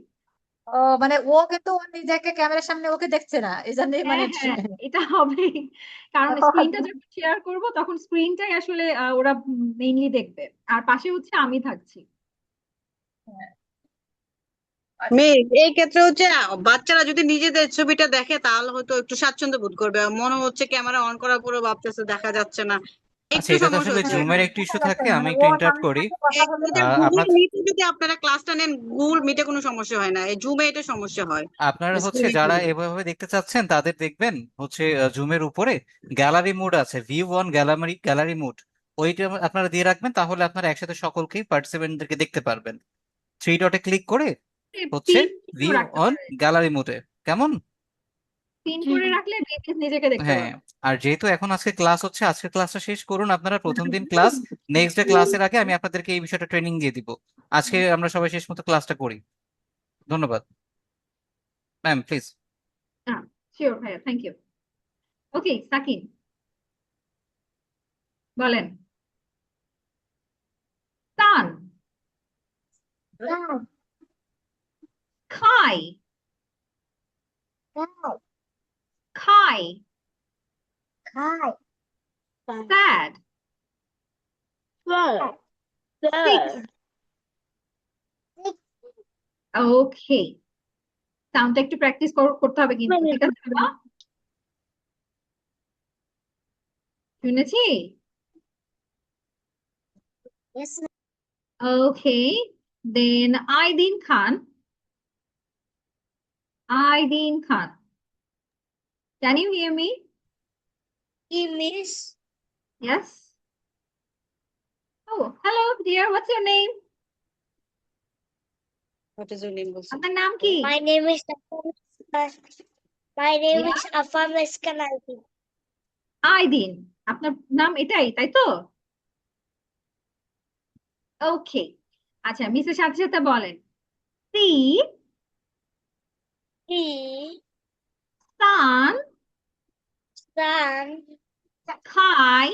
Speaker 9: ও মানে ও কিন্তু ওর নিজেকে ক্যামেরার সামনে ওকে দেখছে না এই জন্যই
Speaker 2: হ্যাঁ
Speaker 9: মানে
Speaker 2: হ্যাঁ এটা হবে, কারণ স্ক্রিনটা যখন শেয়ার করব তখন স্ক্রিনটাই আসলে ওরা মেইনলি দেখবে, আর পাশে হচ্ছে আমি থাকছি।
Speaker 6: মেয়ে এই ক্ষেত্রে হচ্ছে বাচ্চারা যদি নিজেদের ছবিটা দেখে তাহলে হয়তো একটু স্বাচ্ছন্দ্য বোধ করবে, মনে হচ্ছে ক্যামেরা অন করার পরেও ভাবতেছে দেখা যাচ্ছে না,
Speaker 11: আচ্ছা,
Speaker 6: একটু
Speaker 11: এটা তো
Speaker 6: সমস্যা
Speaker 11: আসলে
Speaker 6: হচ্ছে।
Speaker 11: জুমের একটু ইস্যু
Speaker 9: দেখা যাচ্ছে
Speaker 11: থাকে,
Speaker 9: না
Speaker 11: আমি
Speaker 9: মানে
Speaker 11: একটু
Speaker 9: ওর
Speaker 11: ইন্টারাপ্ট
Speaker 9: মামির
Speaker 11: করি।
Speaker 9: সাথে কথা বললে
Speaker 6: এটা গুগল
Speaker 11: আপনার
Speaker 6: মিটে যদি আপনারা ক্লাসটা নেন, গুগল মিটে কোনো সমস্যা হয় না, এই জুমে এটা সমস্যা হয়।
Speaker 11: আপনারা হচ্ছে
Speaker 6: স্ক্রিনে
Speaker 11: যারা এভাবে দেখতে চাচ্ছেন তাদের দেখবেন হচ্ছে জুমের উপরে গ্যালারি মোড আছে, ভিউ অন গ্যালারি মোড, ওইটা আপনারা দিয়ে রাখবেন, তাহলে আপনারা একসাথে সকলকেই পার্টিসিপেন্টদেরকে দেখতে পারবেন। 3 ডটে ক্লিক করে হচ্ছে
Speaker 2: পিন
Speaker 11: ভিউ
Speaker 2: রাখতে
Speaker 11: অন
Speaker 2: পারে,
Speaker 11: গ্যালারি মোডে, কেমন?
Speaker 2: পিন করে রাখলে নিজেকে দেখতে
Speaker 11: হ্যাঁ,
Speaker 2: পারবে।
Speaker 11: আর যেহেতু এখন আজকে ক্লাস হচ্ছে, আজকে ক্লাসটা শেষ করুন আপনারা, প্রথম দিন ক্লাস, নেক্সট ডে ক্লাসের আগে আমি আপনাদেরকে এই বিষয়টা ট্রেনিং দিয়ে দিব। আজকে আমরা সবাই শেষ মতো ক্লাসটা করি। ধন্যবাদ ম্যাম, প্লিজ।
Speaker 2: শিওর ভাইয়া, থ্যাংক ইউ। ওকে সাকিন বলেন। তান, খাই, খাই, স্যাড, সিক্স। ওকে, সাউন্ডটা একটু প্র্যাকটিস করতে হবে কিন্তু, ঠিক আছে বাবা? শুনেছি। Okay, then Aidin Khan, Aidin Khan, can you hear me?
Speaker 3: Miss.
Speaker 2: Yes. Oh, hello dear, what's your name?
Speaker 6: What is your name বলছে?
Speaker 2: আপনার নাম কি?
Speaker 3: My name is My name
Speaker 2: Yeah.
Speaker 3: is Afam Eskanaldi.
Speaker 2: Aidin, আপনার নাম এটাই তাই তো? ওকে, আচ্ছা মিসের সাথে সাথে বলেন। সি, সান,
Speaker 3: Sun,
Speaker 2: খাই,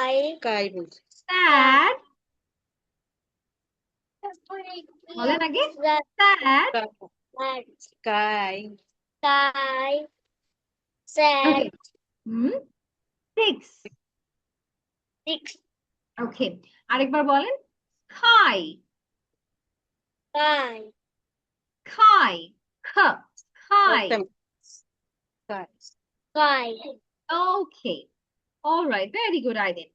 Speaker 3: I,
Speaker 6: কাই বলছে।
Speaker 2: স্যাড, বলেন আগে, স্যাড।
Speaker 6: কাই।
Speaker 3: Sky,
Speaker 2: ওকে,
Speaker 3: sad,
Speaker 2: সিক্স।
Speaker 3: six,
Speaker 2: ওকে, আরেকবার বলেন। খাই,
Speaker 3: five,
Speaker 2: খাই, খ, খাই।
Speaker 3: five.
Speaker 2: Okay, all right, very good, Aiden.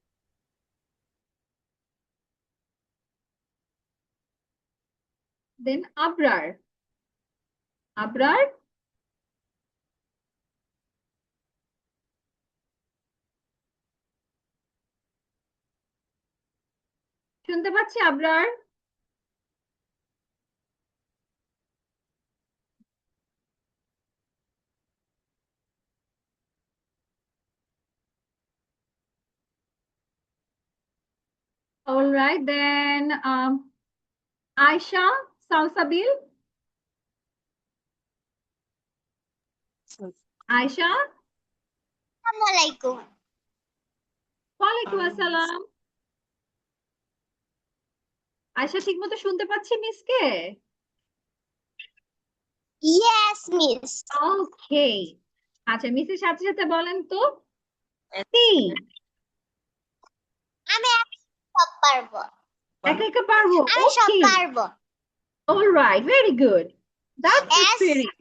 Speaker 2: Then Abrar, Abrar, শুনতে পাচ্ছি Abrar? All right, then Aisha Salsabil, Aisha,
Speaker 3: Assalamualaikum.
Speaker 2: ওয়ালাইকুম আসসালাম। আয়শা ঠিক মতো শুনতে পাচ্ছি মিসকে?
Speaker 3: Yes, Miss.
Speaker 2: ওকে, আচ্ছা মিসের সাথে সাথে বলেন তো। সি,
Speaker 3: আমি সব পারবো।
Speaker 2: একা একা পারবো?
Speaker 3: আমি সব
Speaker 2: ওকে,
Speaker 3: পারবো।
Speaker 2: all right, very good, that's the
Speaker 3: S,
Speaker 2: spirit.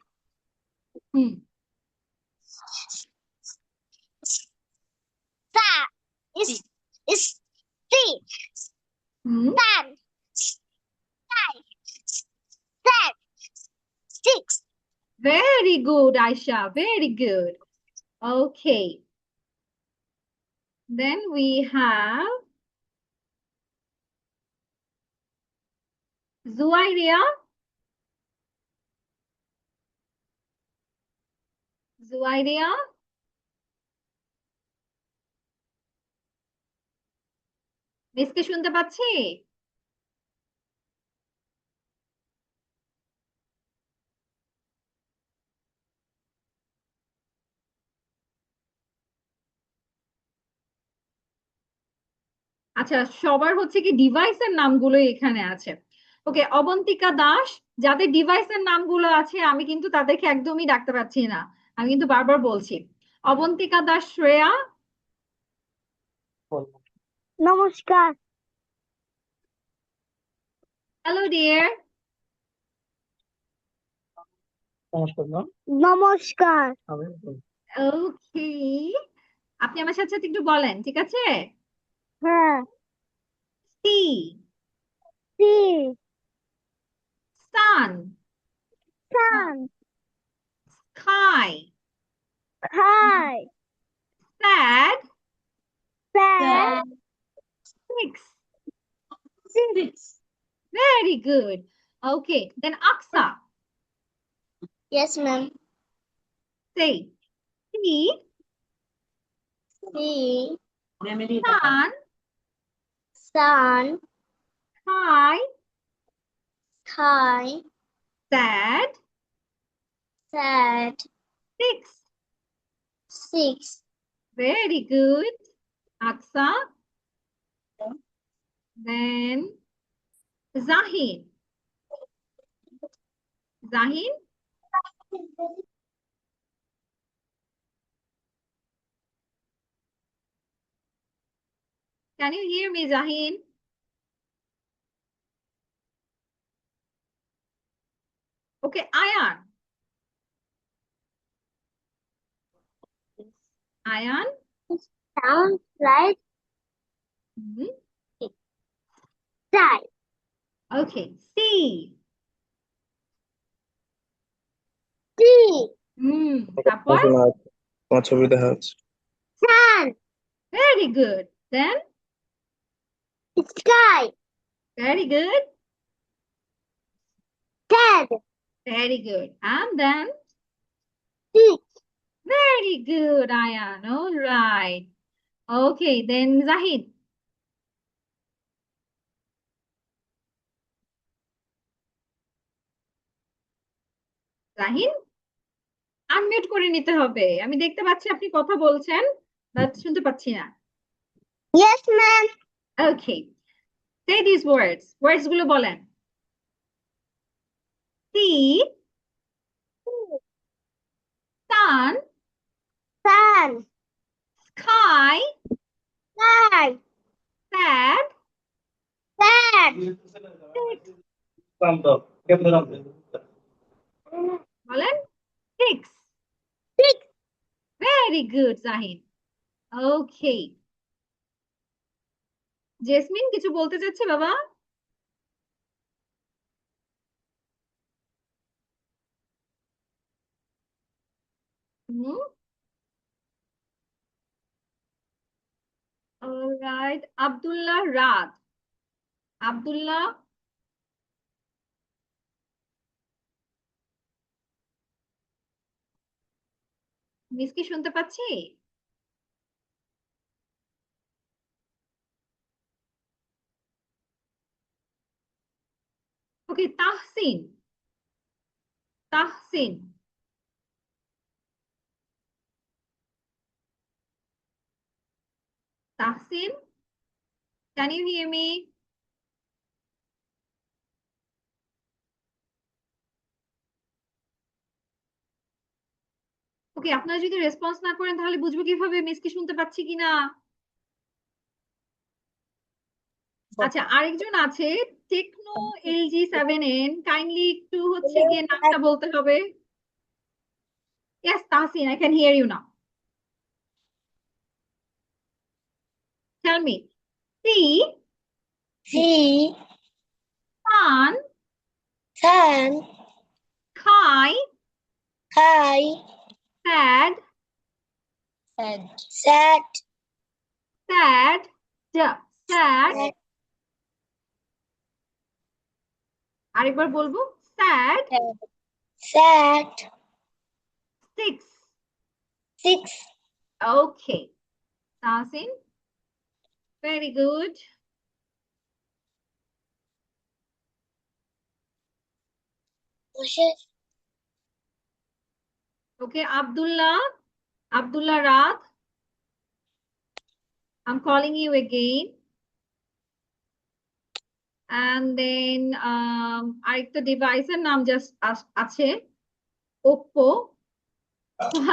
Speaker 3: is three. Sun, five, seven, six.
Speaker 2: Very good, Aisha, very good. Okay, then we have Zuairia, Zuairia, মিসকে শুনতে পাচ্ছি? আচ্ছা সবার হচ্ছে কি ডিভাইসের নামগুলো এখানে আছে। ওকে, অবন্তিকা দাস, যাদের ডিভাইসের নামগুলো আছে আমি কিন্তু তাদেরকে একদমই ডাকতে পারছি না, আমি কিন্তু বারবার বলছি। অবন্তিকা দাস শ্রেয়া,
Speaker 3: নমস্কার।
Speaker 2: Hello dear.
Speaker 3: নমস্কার।
Speaker 2: ওকে, আপনি আমার সাথে সাথে একটু বলেন, ঠিক আছে?
Speaker 3: হ্যাঁ।
Speaker 2: সি,
Speaker 3: সি,
Speaker 2: সান,
Speaker 3: সান,
Speaker 2: খাই,
Speaker 3: খাই,
Speaker 2: sad,
Speaker 3: sad,
Speaker 2: six.
Speaker 3: Six.
Speaker 2: Very good. Okay, then Aksa,
Speaker 3: Yes, ma'am.
Speaker 2: say C,
Speaker 3: C,
Speaker 2: San,
Speaker 3: sun,
Speaker 2: Khai,
Speaker 3: খাই,
Speaker 2: Sad,
Speaker 3: sad,
Speaker 2: Six.
Speaker 3: Six.
Speaker 2: Very good, Aksa. Then Zahin. Zahin, can you hear me, Zahin? Okay, Ayan. Ayan.
Speaker 3: Sounds like
Speaker 2: Mhm.
Speaker 3: die.
Speaker 2: Okay, C.
Speaker 3: D,
Speaker 2: তারপর
Speaker 8: তোমার ছবি দেখা যাচ্ছে।
Speaker 3: sun,
Speaker 2: very good. Then
Speaker 3: sky,
Speaker 2: very good.
Speaker 3: cat,
Speaker 2: Very good. And then
Speaker 3: six,
Speaker 2: very good, Ayan. All right. Okay, then Zahid. Zahid, unmute করে নিতে হবে। আমি দেখতে পাচ্ছি আপনি কথা বলছেন, বাট শুনতে পাচ্ছি না।
Speaker 3: yes, ma'am.
Speaker 2: Okay. Say these words. Words গুলো বলেন। See, sun,
Speaker 3: Sun,
Speaker 2: sky,
Speaker 3: sky,
Speaker 2: sad,
Speaker 3: sad,
Speaker 2: বলেন six.
Speaker 3: six,
Speaker 2: Very good, Zahid. Okay. Jasmine কিছু বলতে চাচ্ছে বাবা? All right. Abdullah Raad. Abdullah. Miss কি শুনতে পাচ্ছি? ওকে, Tahsin. Tahsin. Tahsin, can you hear me? ওকে, আপনারা যদি রেসপন্স না করেন তাহলে বুঝবো কিভাবে মিস কি শুনতে পাচ্ছি কিনা? আচ্ছা, আরেকজন আছে টেকনো LG7N, কাইন্ডলি একটু হচ্ছে গিয়ে নামটা বলতে হবে। Yes, Tahsin, I can hear you now. Tell me. See, sun,
Speaker 3: sun,
Speaker 2: kai,
Speaker 3: kai,
Speaker 2: sad,
Speaker 3: sad, sad,
Speaker 2: sad, sad. আরেকবার বলবো, sad,
Speaker 3: sad,
Speaker 2: six.
Speaker 3: six,
Speaker 2: Okay. Tahsin, very good. Okay, Abdullah Raad. I'm calling you again. and then আরেকটা ডিভাইসের নাম just আছে Oppo.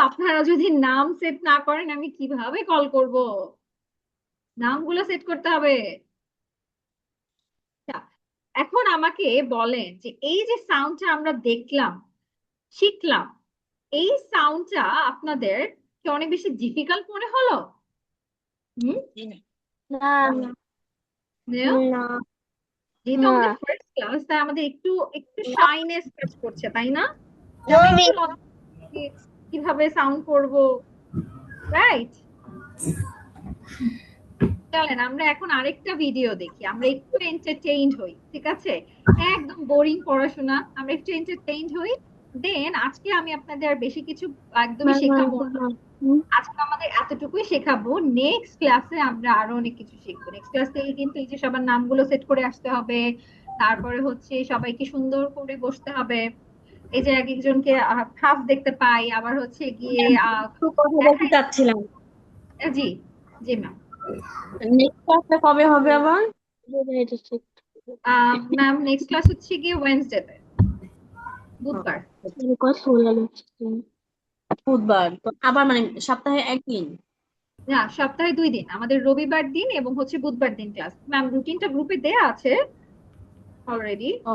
Speaker 2: আপনারা যদি নাম set না করেন আমি কিভাবে কল করব? নামগুলো সেট করতে হবে। আচ্ছা, এখন আমাকে বলেন যে এই যে সাউন্ডটা আমরা দেখলাম শিখলাম, এই সাউন্ডটা আপনাদের কি অনেক বেশি ডিফিকাল্ট মনে হলো? হুম?
Speaker 3: না
Speaker 2: No?
Speaker 3: না
Speaker 2: যেহেতু
Speaker 3: না
Speaker 2: আমাদের ফার্স্ট ক্লাস তাই আমাদের একটু একটু শাইনেস কাজ করছে, তাই না? যে আমরা একটু লজ্জা পাচ্ছি, কিভাবে সাউন্ড করব, রাইট? চলেন আমরা এখন আরেকটা ভিডিও দেখি, আমরা একটু এন্টারটেইনড হই, ঠিক আছে? একদম বোরিং পড়াশোনা, আমরা একটু এন্টারটেইনড হই। দেন আজকে আমি আপনাদের আর বেশি কিছু একদমই শেখাবো না, আজকে আমাদের এতটুকুই শেখাবো। নেক্সট ক্লাসে আমরা আরো অনেক কিছু শিখবো। নেক্সট ক্লাস থেকে কিন্তু এই যে সবার নামগুলো সেট করে আসতে হবে, তারপরে হচ্ছে সবাইকে সুন্দর করে বসতে হবে। এই যে এক একজনকে হাফ দেখতে পাই, আবার হচ্ছে গিয়ে
Speaker 3: কথা বলতে চাচ্ছিলাম।
Speaker 2: জি জি ম্যাম।
Speaker 3: নেক্সট ক্লাসটা কবে হবে আবার?
Speaker 2: ম্যাম নেক্সট ক্লাস হচ্ছে গিয়ে ওয়েডনেসডেতে, বুধবার।
Speaker 3: বুধবার তো আবার মানে সপ্তাহে একদিন?
Speaker 2: না, সপ্তাহে 2 দিন, আমাদের রবিবার দিন এবং হচ্ছে বুধবার দিন ক্লাস। ম্যাম রুটিনটা গ্রুপে দেয়া আছে অলরেডি,
Speaker 3: ও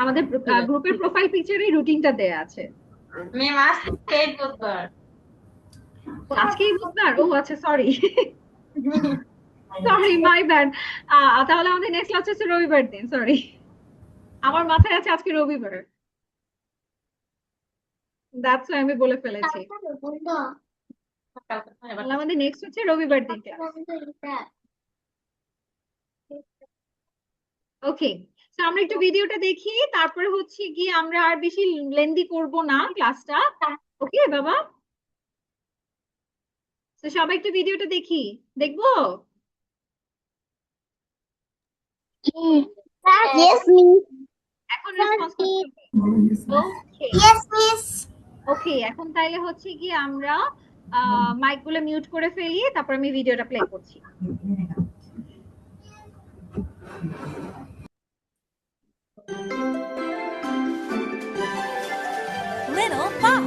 Speaker 2: আমাদের গ্রুপের প্রোফাইল পিকচারে রুটিনটা দেয়া আছে।
Speaker 7: ম্যাম আজকে বুধবার।
Speaker 2: আজকেই বুধবার? ও আচ্ছা, সরি সরি, মাই ব্যাড। তাহলে আমাদের নেক্সট ক্লাস হচ্ছে রবিবার দিন, সরি, আমার মাথায় আছে আজকে রবিবার, দ্যাটস ওয়াই আমি বলে ফেলেছি। তাহলে আমাদের নেক্সট হচ্ছে রবিবার দিন ক্লাস। ওকে, তো আমরা একটু ভিডিওটা দেখি, তারপরে হচ্ছে গিয়ে আমরা আর বেশি লেন্দি করব না ক্লাসটা। ওকে বাবা, তো সবাই একটু ভিডিওটা দেখি, দেখবো?
Speaker 3: Yes, miss.
Speaker 2: এখন রেসপন্স করতে হবে। ওকে
Speaker 3: Yes, miss.
Speaker 2: ওকে, এখন তাইলে হচ্ছে গিয়ে আমরা মাইক গুলো মিউট করে ফেলি, তারপর আমি ভিডিওটা প্লে করছি।
Speaker 5: Little Fox.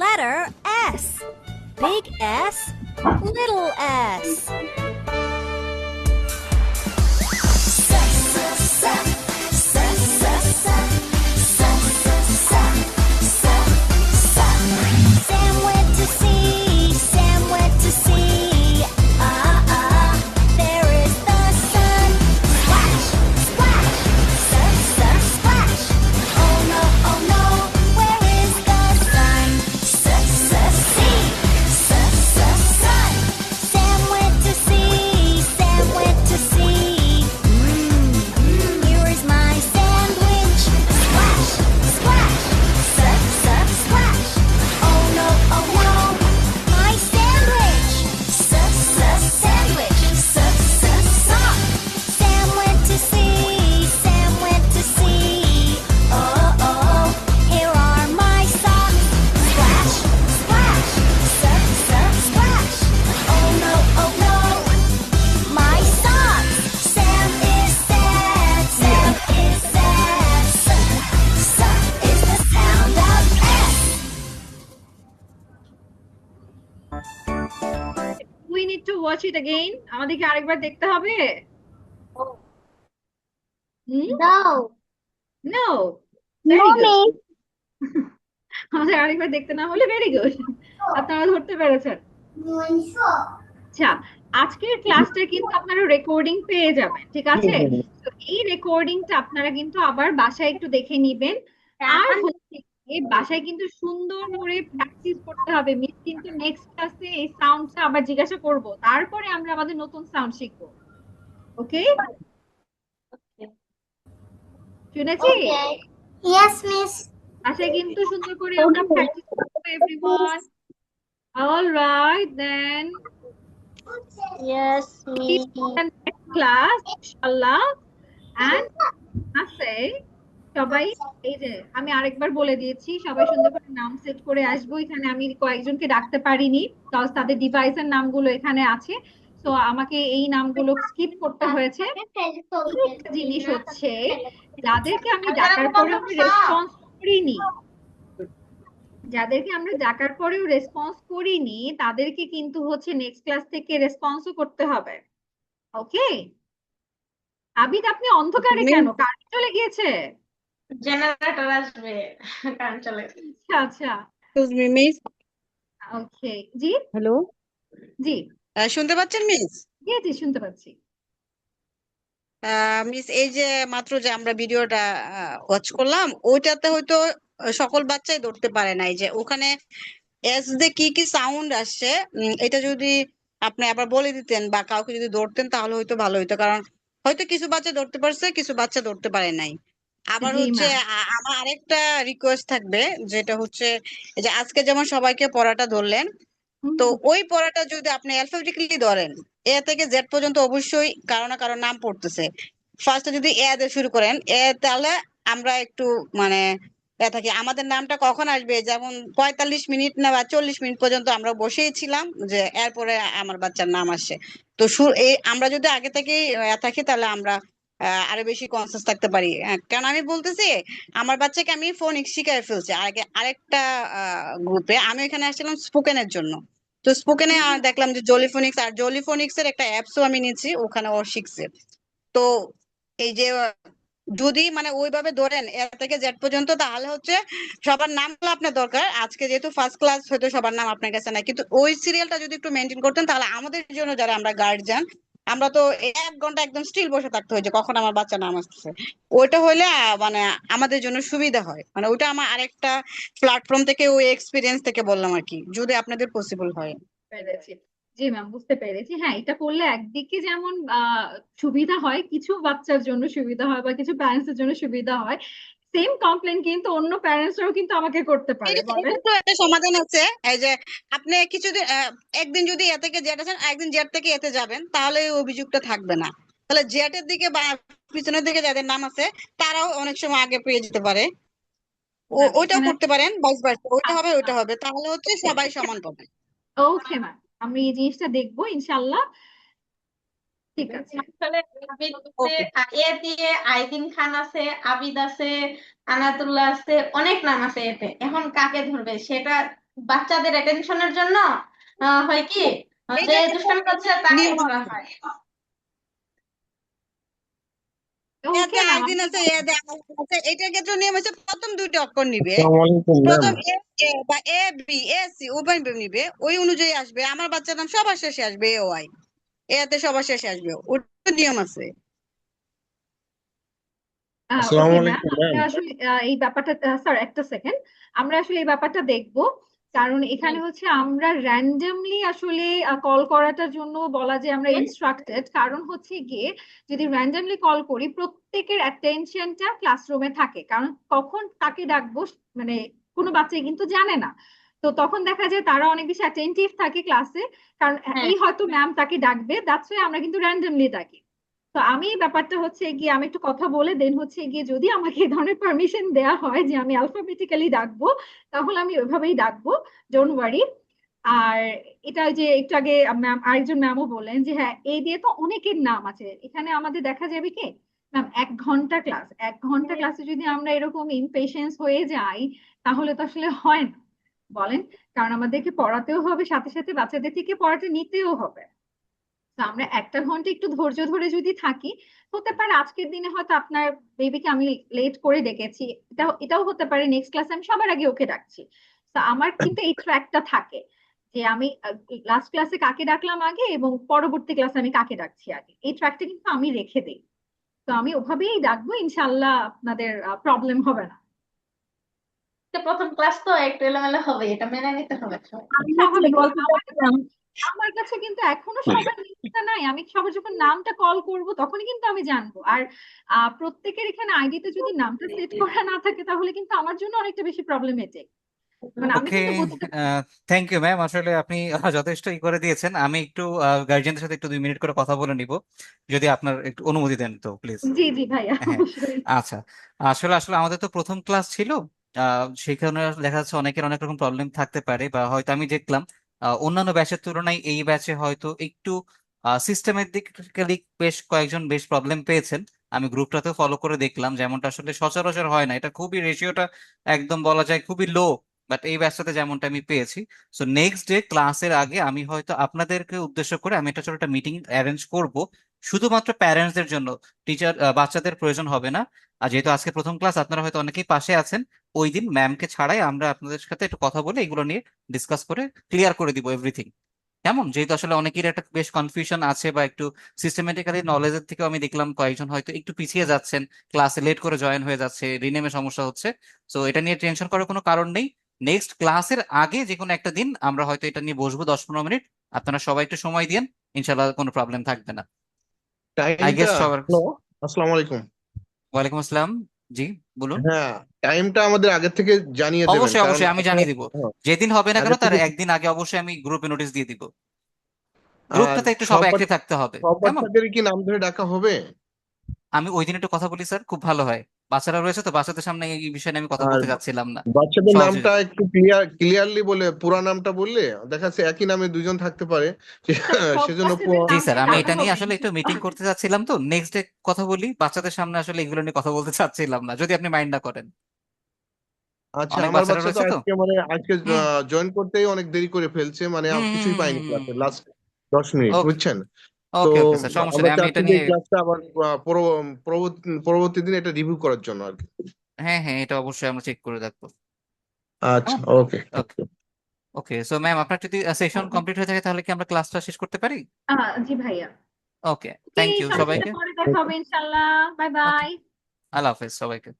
Speaker 5: Letter S. Big S, little s. Sam went to sea, Sam went to sea. There is the sun. Splash, splash, splash. Oh no, where is the sun? Sea, sun. Sam went to sea, Sam went to sea. Here is my sandwich. Splash, splash, splash. Oh no, my sandwich. Sandwich, sock. Sam went to sea, Sam went to sea. Oh, here are my socks. Splash, splash, splash. Oh no, my socks. Sam is sad, Sam is sad. Is the sound of S.
Speaker 2: We need to watch it again. আমাদেরকে আরেকবার দেখতে হবে?
Speaker 3: No.
Speaker 2: No.
Speaker 3: No,
Speaker 2: Very good.
Speaker 3: miss.
Speaker 2: আমাদের আরেকবার দেখতে না হলে very good, আপনারা ধরতে পেরেছেন। আচ্ছা, আজকের ক্লাসটা কিন্তু আপনারা রেকর্ডিং পেয়ে যাবেন, ঠিক আছে? তো এই রেকর্ডিংটা আপনারা কিন্তু আবার বাসায় একটু দেখে নিবেন, আর হচ্ছে এই বাসায় কিন্তু সুন্দর করে প্র্যাকটিস করতে হবে। মিস কিন্তু নেক্সট ক্লাসে এই সাউন্ডটা আবার জিজ্ঞাসা করব, তারপরে আমরা আমাদের নতুন সাউন্ড শিখবো। ওকে, শুনেছি?
Speaker 3: Okay. Yes, miss.
Speaker 2: বাসায় কিন্তু সুন্দর করে আমরা প্র্যাকটিস করবো everyone. Alright then,
Speaker 3: Yes,
Speaker 2: keep
Speaker 3: miss.
Speaker 2: the next class ইনশাআল্লাহ। এন্ড সবাই, এই যে আমি আরেকবার বলে দিয়েছি, সবাই সুন্দর করে নাম সেট করে আসবো। এখানে আমি কয়েকজনকে ডাকতে পারিনি, কারণ তাদের ডিভাইসের নামগুলো এখানে আছে। তো আমাকে এই নামগুলো স্কিপ করতে হয়েছে। একটা জিনিস হচ্ছে, যাদেরকে আমি ডাকার পরেও রেসপন্স করিনি, তাদেরকে কিন্তু হচ্ছে নেক্সট ক্লাস থেকে রেসপন্সও করতে হবে। ওকে আবিদ, আপনি অন্ধকারে কেন? কারেন্ট চলে গিয়েছে?
Speaker 7: জেনারেটর আসবে, কারেন্ট চলে গেছে।
Speaker 2: আচ্ছা আচ্ছা,
Speaker 6: এক্সকিউজ মি মিস।
Speaker 2: ওকে। জি
Speaker 6: হ্যালো,
Speaker 2: জি
Speaker 6: শুনতে পাচ্ছেন মিস?
Speaker 2: জি জি শুনতে পাচ্ছি।
Speaker 6: মিস, এই যে মাত্র যে আমরা ভিডিওটা ওয়াচ করলাম, ওইটাতে হয়তো সকল বাচ্চাই ধরতে পারে নাই যে ওখানে এস দিয়ে কি কি সাউন্ড আসছে। এটা যদি আপনি আবার বলে দিতেন বা কাউকে যদি ধরতেন তাহলে হয়তো ভালো হতো, কারণ হয়তো কিছু বাচ্চা ধরতে পারছে, কিছু বাচ্চা ধরতে পারে নাই। আবার
Speaker 2: জি
Speaker 6: হচ্ছে
Speaker 2: ম্যাম।
Speaker 6: আমার আরেকটা রিকোয়েস্ট থাকবে, যেটা হচ্ছে এই যে আজকে যেমন সবাইকে পড়াটা ধরলেন, তো ওই পড়াটা যদি আপনি অ্যালফাবেটিক্যালি ধরেন, এ থেকে জেড পর্যন্ত অবশ্যই কারো না কারো নাম পড়তেছে। ফার্স্টে যদি এ দিয়ে শুরু করেন, তাহলে আমরা একটু মানে থাকি আমাদের নামটা কখন আসবে, যেমন 45 মিনিট না বা 40 মিনিট পর্যন্ত আমরা বসেই ছিলাম যে এরপরে আমার বাচ্চার নাম আসে। তো এই আমরা যদি আগে থেকে থাকি তাহলে আমরা আরো বেশি কনসিয়াস থাকতে পারি। কারণ আমি বলতেছি, আমার বাচ্চাকে আমি ফোনিক্স শিখাই ফেলছি আরেকটা গ্রুপে। আমি এখানে আসছিলাম স্পোকেনের জন্য। তো স্পোকেনে দেখলাম যে জলিফোনিক্স, আর জলিফোনিক্স এর একটা অ্যাপসও আমি নিয়েছি, ওখানে ও শিখছে। তো এই যে যদি মানে ওইভাবে ধরেন এ থেকে জেড পর্যন্ত, তাহলে হচ্ছে সবার নামগুলো আপনার দরকার। আজকে যেহেতু ফার্স্ট ক্লাস, হয়তো সবার নাম আপনার কাছে নাই, কিন্তু ওই সিরিয়ালটা যদি একটু মেনটেন করতেন, তাহলে আমাদের জন্য যারা আমরা গার্জিয়ান, আমরা তো 1 ঘন্টা একদম স্টিল বসে থাকতে হয় যে কখন আমার বাচ্চা নাম আসতেছে। ওইটা হইলে মানে আমাদের জন্য সুবিধা হয়। মানে ওইটা আমার আরেকটা প্ল্যাটফর্ম থেকে, ওই এক্সপিরিয়েন্স থেকে বললাম আর কি, যদি আপনাদের পসিবল হয়।
Speaker 2: পেরেছি। জি ম্যাম, বুঝতে পেরেছি। হ্যাঁ, এটা করলে একদিকে যেমন সুবিধা হয়, কিছু বাচ্চার জন্য সুবিধা হয় বা কিছু প্যারেন্টস এর জন্য সুবিধা হয়। সেম কমপ্লেন কিন্তু অন্য প্যারেন্টসরাও কিন্তু আমাকে করতে পারে, বলেন।
Speaker 6: তো একটা সমাধান আছে, এই যে আপনি কিছুদিন একদিন যদি এ থেকে জেড আছেন, একদিন জেড থেকে এতে যাবেন, তাহলে ওই অভিযোগটা থাকবে না। তাহলে জেড এর দিকে বা পিছনের দিকে যাদের নাম আছে, তারাও অনেক সময় আগে পেয়ে যেতে পারে।
Speaker 2: ম্যাম
Speaker 6: ওইটাও
Speaker 2: এখানে
Speaker 6: করতে পারেন, ভাইস ভার্সা, ওইটা হবে
Speaker 2: আচ্ছা,
Speaker 6: ওইটা হবে, তাহলে হচ্ছে সবাই সমান পাবে।
Speaker 2: ওকে ম্যাম, আমি এই জিনিসটা দেখবো ইনশাল্লাহ। ঠিক আছে।
Speaker 7: আসলে আবিদ
Speaker 6: ওকে,
Speaker 7: এ দিয়ে আইদিন খান আছে, আবিদ আছে, আনাতুল্লাহ আছে, অনেক নাম আছে এতে। এখন কাকে ধরবে সেটা বাচ্চাদের অ্যাটেনশনের জন্য হয় কি, যে
Speaker 6: এইটা
Speaker 7: দুষ্টামি করছে তাকে
Speaker 6: নিয়ম
Speaker 7: ধরা
Speaker 6: আছে।
Speaker 7: হয়।
Speaker 2: ওকে
Speaker 6: এতে
Speaker 2: ম্যাম,
Speaker 6: আইদিন আছে, এতে আইদিন আছে, এটার ক্ষেত্রে নিয়ম হচ্ছে প্রথম 2টা অক্ষর নিবে।
Speaker 12: আসসালামু আলাইকুম ম্যাম।
Speaker 6: প্রথম এ বা এ বি এ সি উভয় নিবে, ওই অনুযায়ী আসবে। আমার বাচ্চার নাম সবার শেষে আসবে, এ ওয়াই, এতে সবার শেষে আসবে, ওটা নিয়ম আছে।
Speaker 12: আসসালামু
Speaker 2: ওকে ম্যাম,
Speaker 12: আলাইকুম ম্যাম।
Speaker 2: আমরা আসলে এই ব্যাপারটা, স্যার একটা সেকেন্ড, আমরা আসলে এই ব্যাপারটা দেখবো। কারণ এখানে হচ্ছে আমরা র্যান্ডমলি আসলে কল করাটার জন্য বলা যে আমরা ইনস্ট্রাক্টেড, কারণ হচ্ছে গিয়ে যদি র্যান্ডমলি কল করি প্রত্যেকের অ্যাটেনশনটা ক্লাসরুমে থাকে, কারণ কখন তাকে ডাকবো মানে কোনো বাচ্চাই কিন্তু জানে না। তো তখন দেখা যায় তারা অনেক বেশি অ্যাটেন্টিভ থাকে ক্লাসে, কারণ এই হয়তো ম্যাম তাকে ডাকবে, দ্যাটস ওয়াই আমরা কিন্তু র্যান্ডমলি ডাকি। তো আমি এই ব্যাপারটা হচ্ছে গিয়ে আমি একটু কথা বলে দেন হচ্ছে গিয়ে যদি আমাকে এই ধরনের পারমিশন দেয়া হয় যে আমি অ্যালফাবেটিক্যালি ডাকবো, তাহলে আমি ওইভাবেই ডাকবো, ডোন্ট ওয়ারি। আর এটা যে একটু আগে ম্যাম, আরেকজন ম্যামও বললেন যে হ্যাঁ এই দিয়ে তো অনেকের নাম আছে এখানে, আমাদের দেখা যাবে কি ম্যাম 1 ঘন্টা ক্লাস, 1 ঘন্টা ক্লাসে যদি আমরা এরকম ইমপেশেন্স হয়ে যাই, তাহলে তো আসলে হয় না, বলেন। কারণ আমাদেরকে পড়াতেও হবে, সাথে সাথে বাচ্চাদের থেকে পড়াটা নিতেও হবে। তো আমরা 1টা ঘন্টা একটু ধৈর্য ধরে যদি থাকি, হতে পারে আজকের দিনে হয়তো আপনার বেবিকে আমি লেট করে ডেকেছি, এটাও হতে পারে নেক্সট ক্লাসে আমি সবার আগে ওকে ডাকছি। তো আমার কিন্তু এই ট্র্যাকটা থাকে যে আমি লাস্ট ক্লাসে কাকে ডাকলাম আগে এবং পরবর্তী ক্লাসে আমি কাকে ডাকছি আগে, এই ট্র্যাকটা কিন্তু আমি রেখে দিই। তো আমি ওভাবেই ডাকবো, ইনশাল্লাহ আপনাদের প্রবলেম হবে না।
Speaker 7: প্রথম ক্লাস তো একটু এলোমেলো হবে, এটা মেনে নিতে হবে সবাই।
Speaker 2: স্বাভাবিক। আমার কাছে কিন্তু এখনো সবার লিস্টটা নাই, আমি সবার যখন নামটা কল করব তখনই কিন্তু আমি জানবো। আর প্রত্যেকের এখানে আইডিতে যদি নামটা সেট করা না থাকে, তাহলে কিন্তু আমার জন্য অনেকটা বেশি প্রবলেমেটিক, মানে আমি
Speaker 11: ওকে,
Speaker 2: কিন্তু বুঝতে
Speaker 11: থ্যাংক ইউ ম্যাম। আসলে আপনি যথেষ্ট ই করে দিয়েছেন। আমি একটু গার্জিয়ানদের সাথে একটু 2 মিনিট করে কথা বলে নিব, যদি আপনার একটু অনুমতি দেন তো প্লিজ।
Speaker 2: জি জি ভাইয়া,
Speaker 11: হ্যাঁ,
Speaker 2: অবশ্যই।
Speaker 11: আচ্ছা। আসলে আসলে আমাদের তো প্রথম ক্লাস ছিল, সেখানে দেখা যাচ্ছে অনেকের অনেক রকম প্রবলেম থাকতে পারে, বা হয়তো আমি দেখলাম অন্যান্য ব্যাচের তুলনায় এই ব্যাচে হয়তো একটু সিস্টেমেটিক্যালি বেশ কয়েকজন বেশ প্রবলেম পেয়েছেন। আমি গ্রুপটাতেও ফলো করে দেখলাম, যেমনটা আসলে সচরাচর হয় না, এটা খুবই রেশিওটা একদম বলা যায় খুবই লো, বাট এই ব্যাচটাতে যেমনটা আমি পেয়েছি। সো নেক্সট ডে ক্লাসের আগে আমি হয়তো আপনাদেরকে উদ্দেশ্য করে আমি একটা ছোট একটা মিটিং অ্যারেঞ্জ করব, শুধুমাত্র প্যারেন্টসদের জন্য। টিচার বাচ্চাদের প্রয়োজন হবে না। আর যেহেতু আজকে প্রথম ক্লাস, আপনারা হয়তো অনেকেই পাশে আছেন, ওই দিন ম্যামকে ছাড়াই আমরা আপনাদের সাথে একটু কথা বলে এগুলো নিয়ে ডিসকাস করে ক্লিয়ার করে দিব এভরিথিং। কেমন? যেহেতু আসলে অনেকের একটা বেশ কনফিউশন আছে, বা একটু সিস্টেমেটিক্যালি নলেজের থেকে আমি দেখলাম কয়েকজন হয়তো একটু পিছিয়ে যাচ্ছেন, ক্লাসে লেট করে জয়েন হয়ে যাচ্ছে, রিনেমে সমস্যা হচ্ছে। সো এটা নিয়ে টেনশন করার কোনো কারণ নেই। নেক্সট ক্লাসের আগে যে কোনো একটা দিন আমরা হয়তো এটা নিয়ে বসবো 10-15 মিনিট। আপনারা সবাই একটু সময় দিয়েন, ইনশাল্লাহ কোনো প্রবলেম থাকবে না। আই
Speaker 12: টাইমটা
Speaker 11: গেস সবার।
Speaker 12: হ্যালো, আসসালামু আলাইকুম।
Speaker 11: ওয়ালাইকুম আসসালাম। জি, বলুন।
Speaker 12: হ্যাঁ, টাইমটা আমাদের আগে থেকে জানিয়ে দেবেন,
Speaker 11: অবশ্যই
Speaker 12: কারণ
Speaker 11: অবশ্যই আমি
Speaker 12: আপনারা
Speaker 11: জানিয়ে দিব। যেদিন হবে না
Speaker 12: আগে
Speaker 11: কেন তার
Speaker 12: থেকে
Speaker 11: একদিন আগে অবশ্যই আমি গ্রুপে নোটিশ দিয়ে দিব।
Speaker 12: আর
Speaker 11: গ্রুপটাতে একটু
Speaker 12: সব
Speaker 11: সবাই অ্যাক্টিভ থাকতে হবে,
Speaker 12: সব
Speaker 11: কেমন?
Speaker 12: বাচ্চাদেরই কি নাম ধরে ডাকা হবে?
Speaker 11: আমি ওই দিন একটু কথা বলি স্যার, খুব ভালো হয়। বাচ্চারা রয়েছে তো, বাচ্চাদের সামনে এই বিষয়ে নিয়ে আমি কথা
Speaker 12: আর
Speaker 11: বলতে চাচ্ছিলাম না।
Speaker 12: বাচ্চাদের
Speaker 11: সহজে।
Speaker 12: নামটা একটু ক্লিয়ারলি বলে, পুরা নামটা বললে দেখা যাচ্ছে একই নামে দুজন থাকতে পারে,
Speaker 2: সব
Speaker 12: সেজন্য
Speaker 2: বাচ্চাদের
Speaker 11: জি
Speaker 2: নাম
Speaker 11: স্যার,
Speaker 2: ধরে
Speaker 11: আমি
Speaker 2: ডাকা
Speaker 11: এটা নিয়ে
Speaker 2: হবে
Speaker 11: আসলে একটু মিটিং করতে চাচ্ছিলাম, তো নেক্সট ডে কথা বলি বাচ্চাদের সামনে, আসলে এগুলো নিয়ে কথা বলতে চাচ্ছিলাম না, যদি আপনি মাইন্ড না করেন।
Speaker 12: আচ্ছা,
Speaker 11: অনেক
Speaker 12: আমার
Speaker 11: বাচ্চারা
Speaker 12: বাচ্চা তো
Speaker 11: রয়েছে তো।
Speaker 12: আজকে
Speaker 11: হুম
Speaker 12: জয়েন করতেই অনেক দেরি করে ফেলছে, মানে
Speaker 11: হুম
Speaker 12: কিছুই
Speaker 11: হুম
Speaker 12: পাইনি
Speaker 11: হুম হুম
Speaker 12: ক্লাসে,
Speaker 11: হুম।
Speaker 12: লাস্ট 10 মিনিট,
Speaker 11: ওকে
Speaker 12: বুঝছেন? তো
Speaker 11: ওকে ওকে স্যার, সমস্যা
Speaker 12: আমরা
Speaker 11: নেই, আমি
Speaker 12: চাচ্ছি
Speaker 11: এটা
Speaker 12: যে
Speaker 11: নিয়ে।
Speaker 12: এই ক্লাসটা আবার পরবর্তী দিন এটা রিভিউ করার জন্য আর কি।
Speaker 11: হ্যাঁ হ্যাঁ, এটা অবশ্যই আমরা চেক করে দেখবো।
Speaker 12: আচ্ছা,
Speaker 11: কেমন?
Speaker 12: Okay, thank
Speaker 11: okay
Speaker 12: you.
Speaker 11: Okay. So ma'am, আপনার যদি সেশন কমপ্লিট হয়ে থাকে তাহলে কি আমরা ক্লাসটা শেষ করতে পারি?
Speaker 2: জি ভাইয়া।
Speaker 11: ওকে,
Speaker 2: ওকে,
Speaker 11: থ্যাংক ইউ
Speaker 2: সবার সাথে
Speaker 11: সবাইকে।
Speaker 2: পরে দেখা হবে ইনশাল্লাহ। Bye
Speaker 11: okay,
Speaker 2: by.
Speaker 11: আল্লাহ হাফেজ সবাইকে।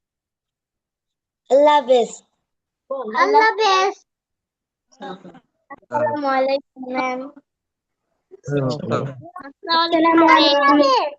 Speaker 3: আল্লাহ হাফেজ। আল্লাহ হাফেজ। আসসালামু আলাইকুম ম্যাম।
Speaker 12: হ্যাঁ,
Speaker 11: ওকে।
Speaker 3: আসসালামু আলাইকুম।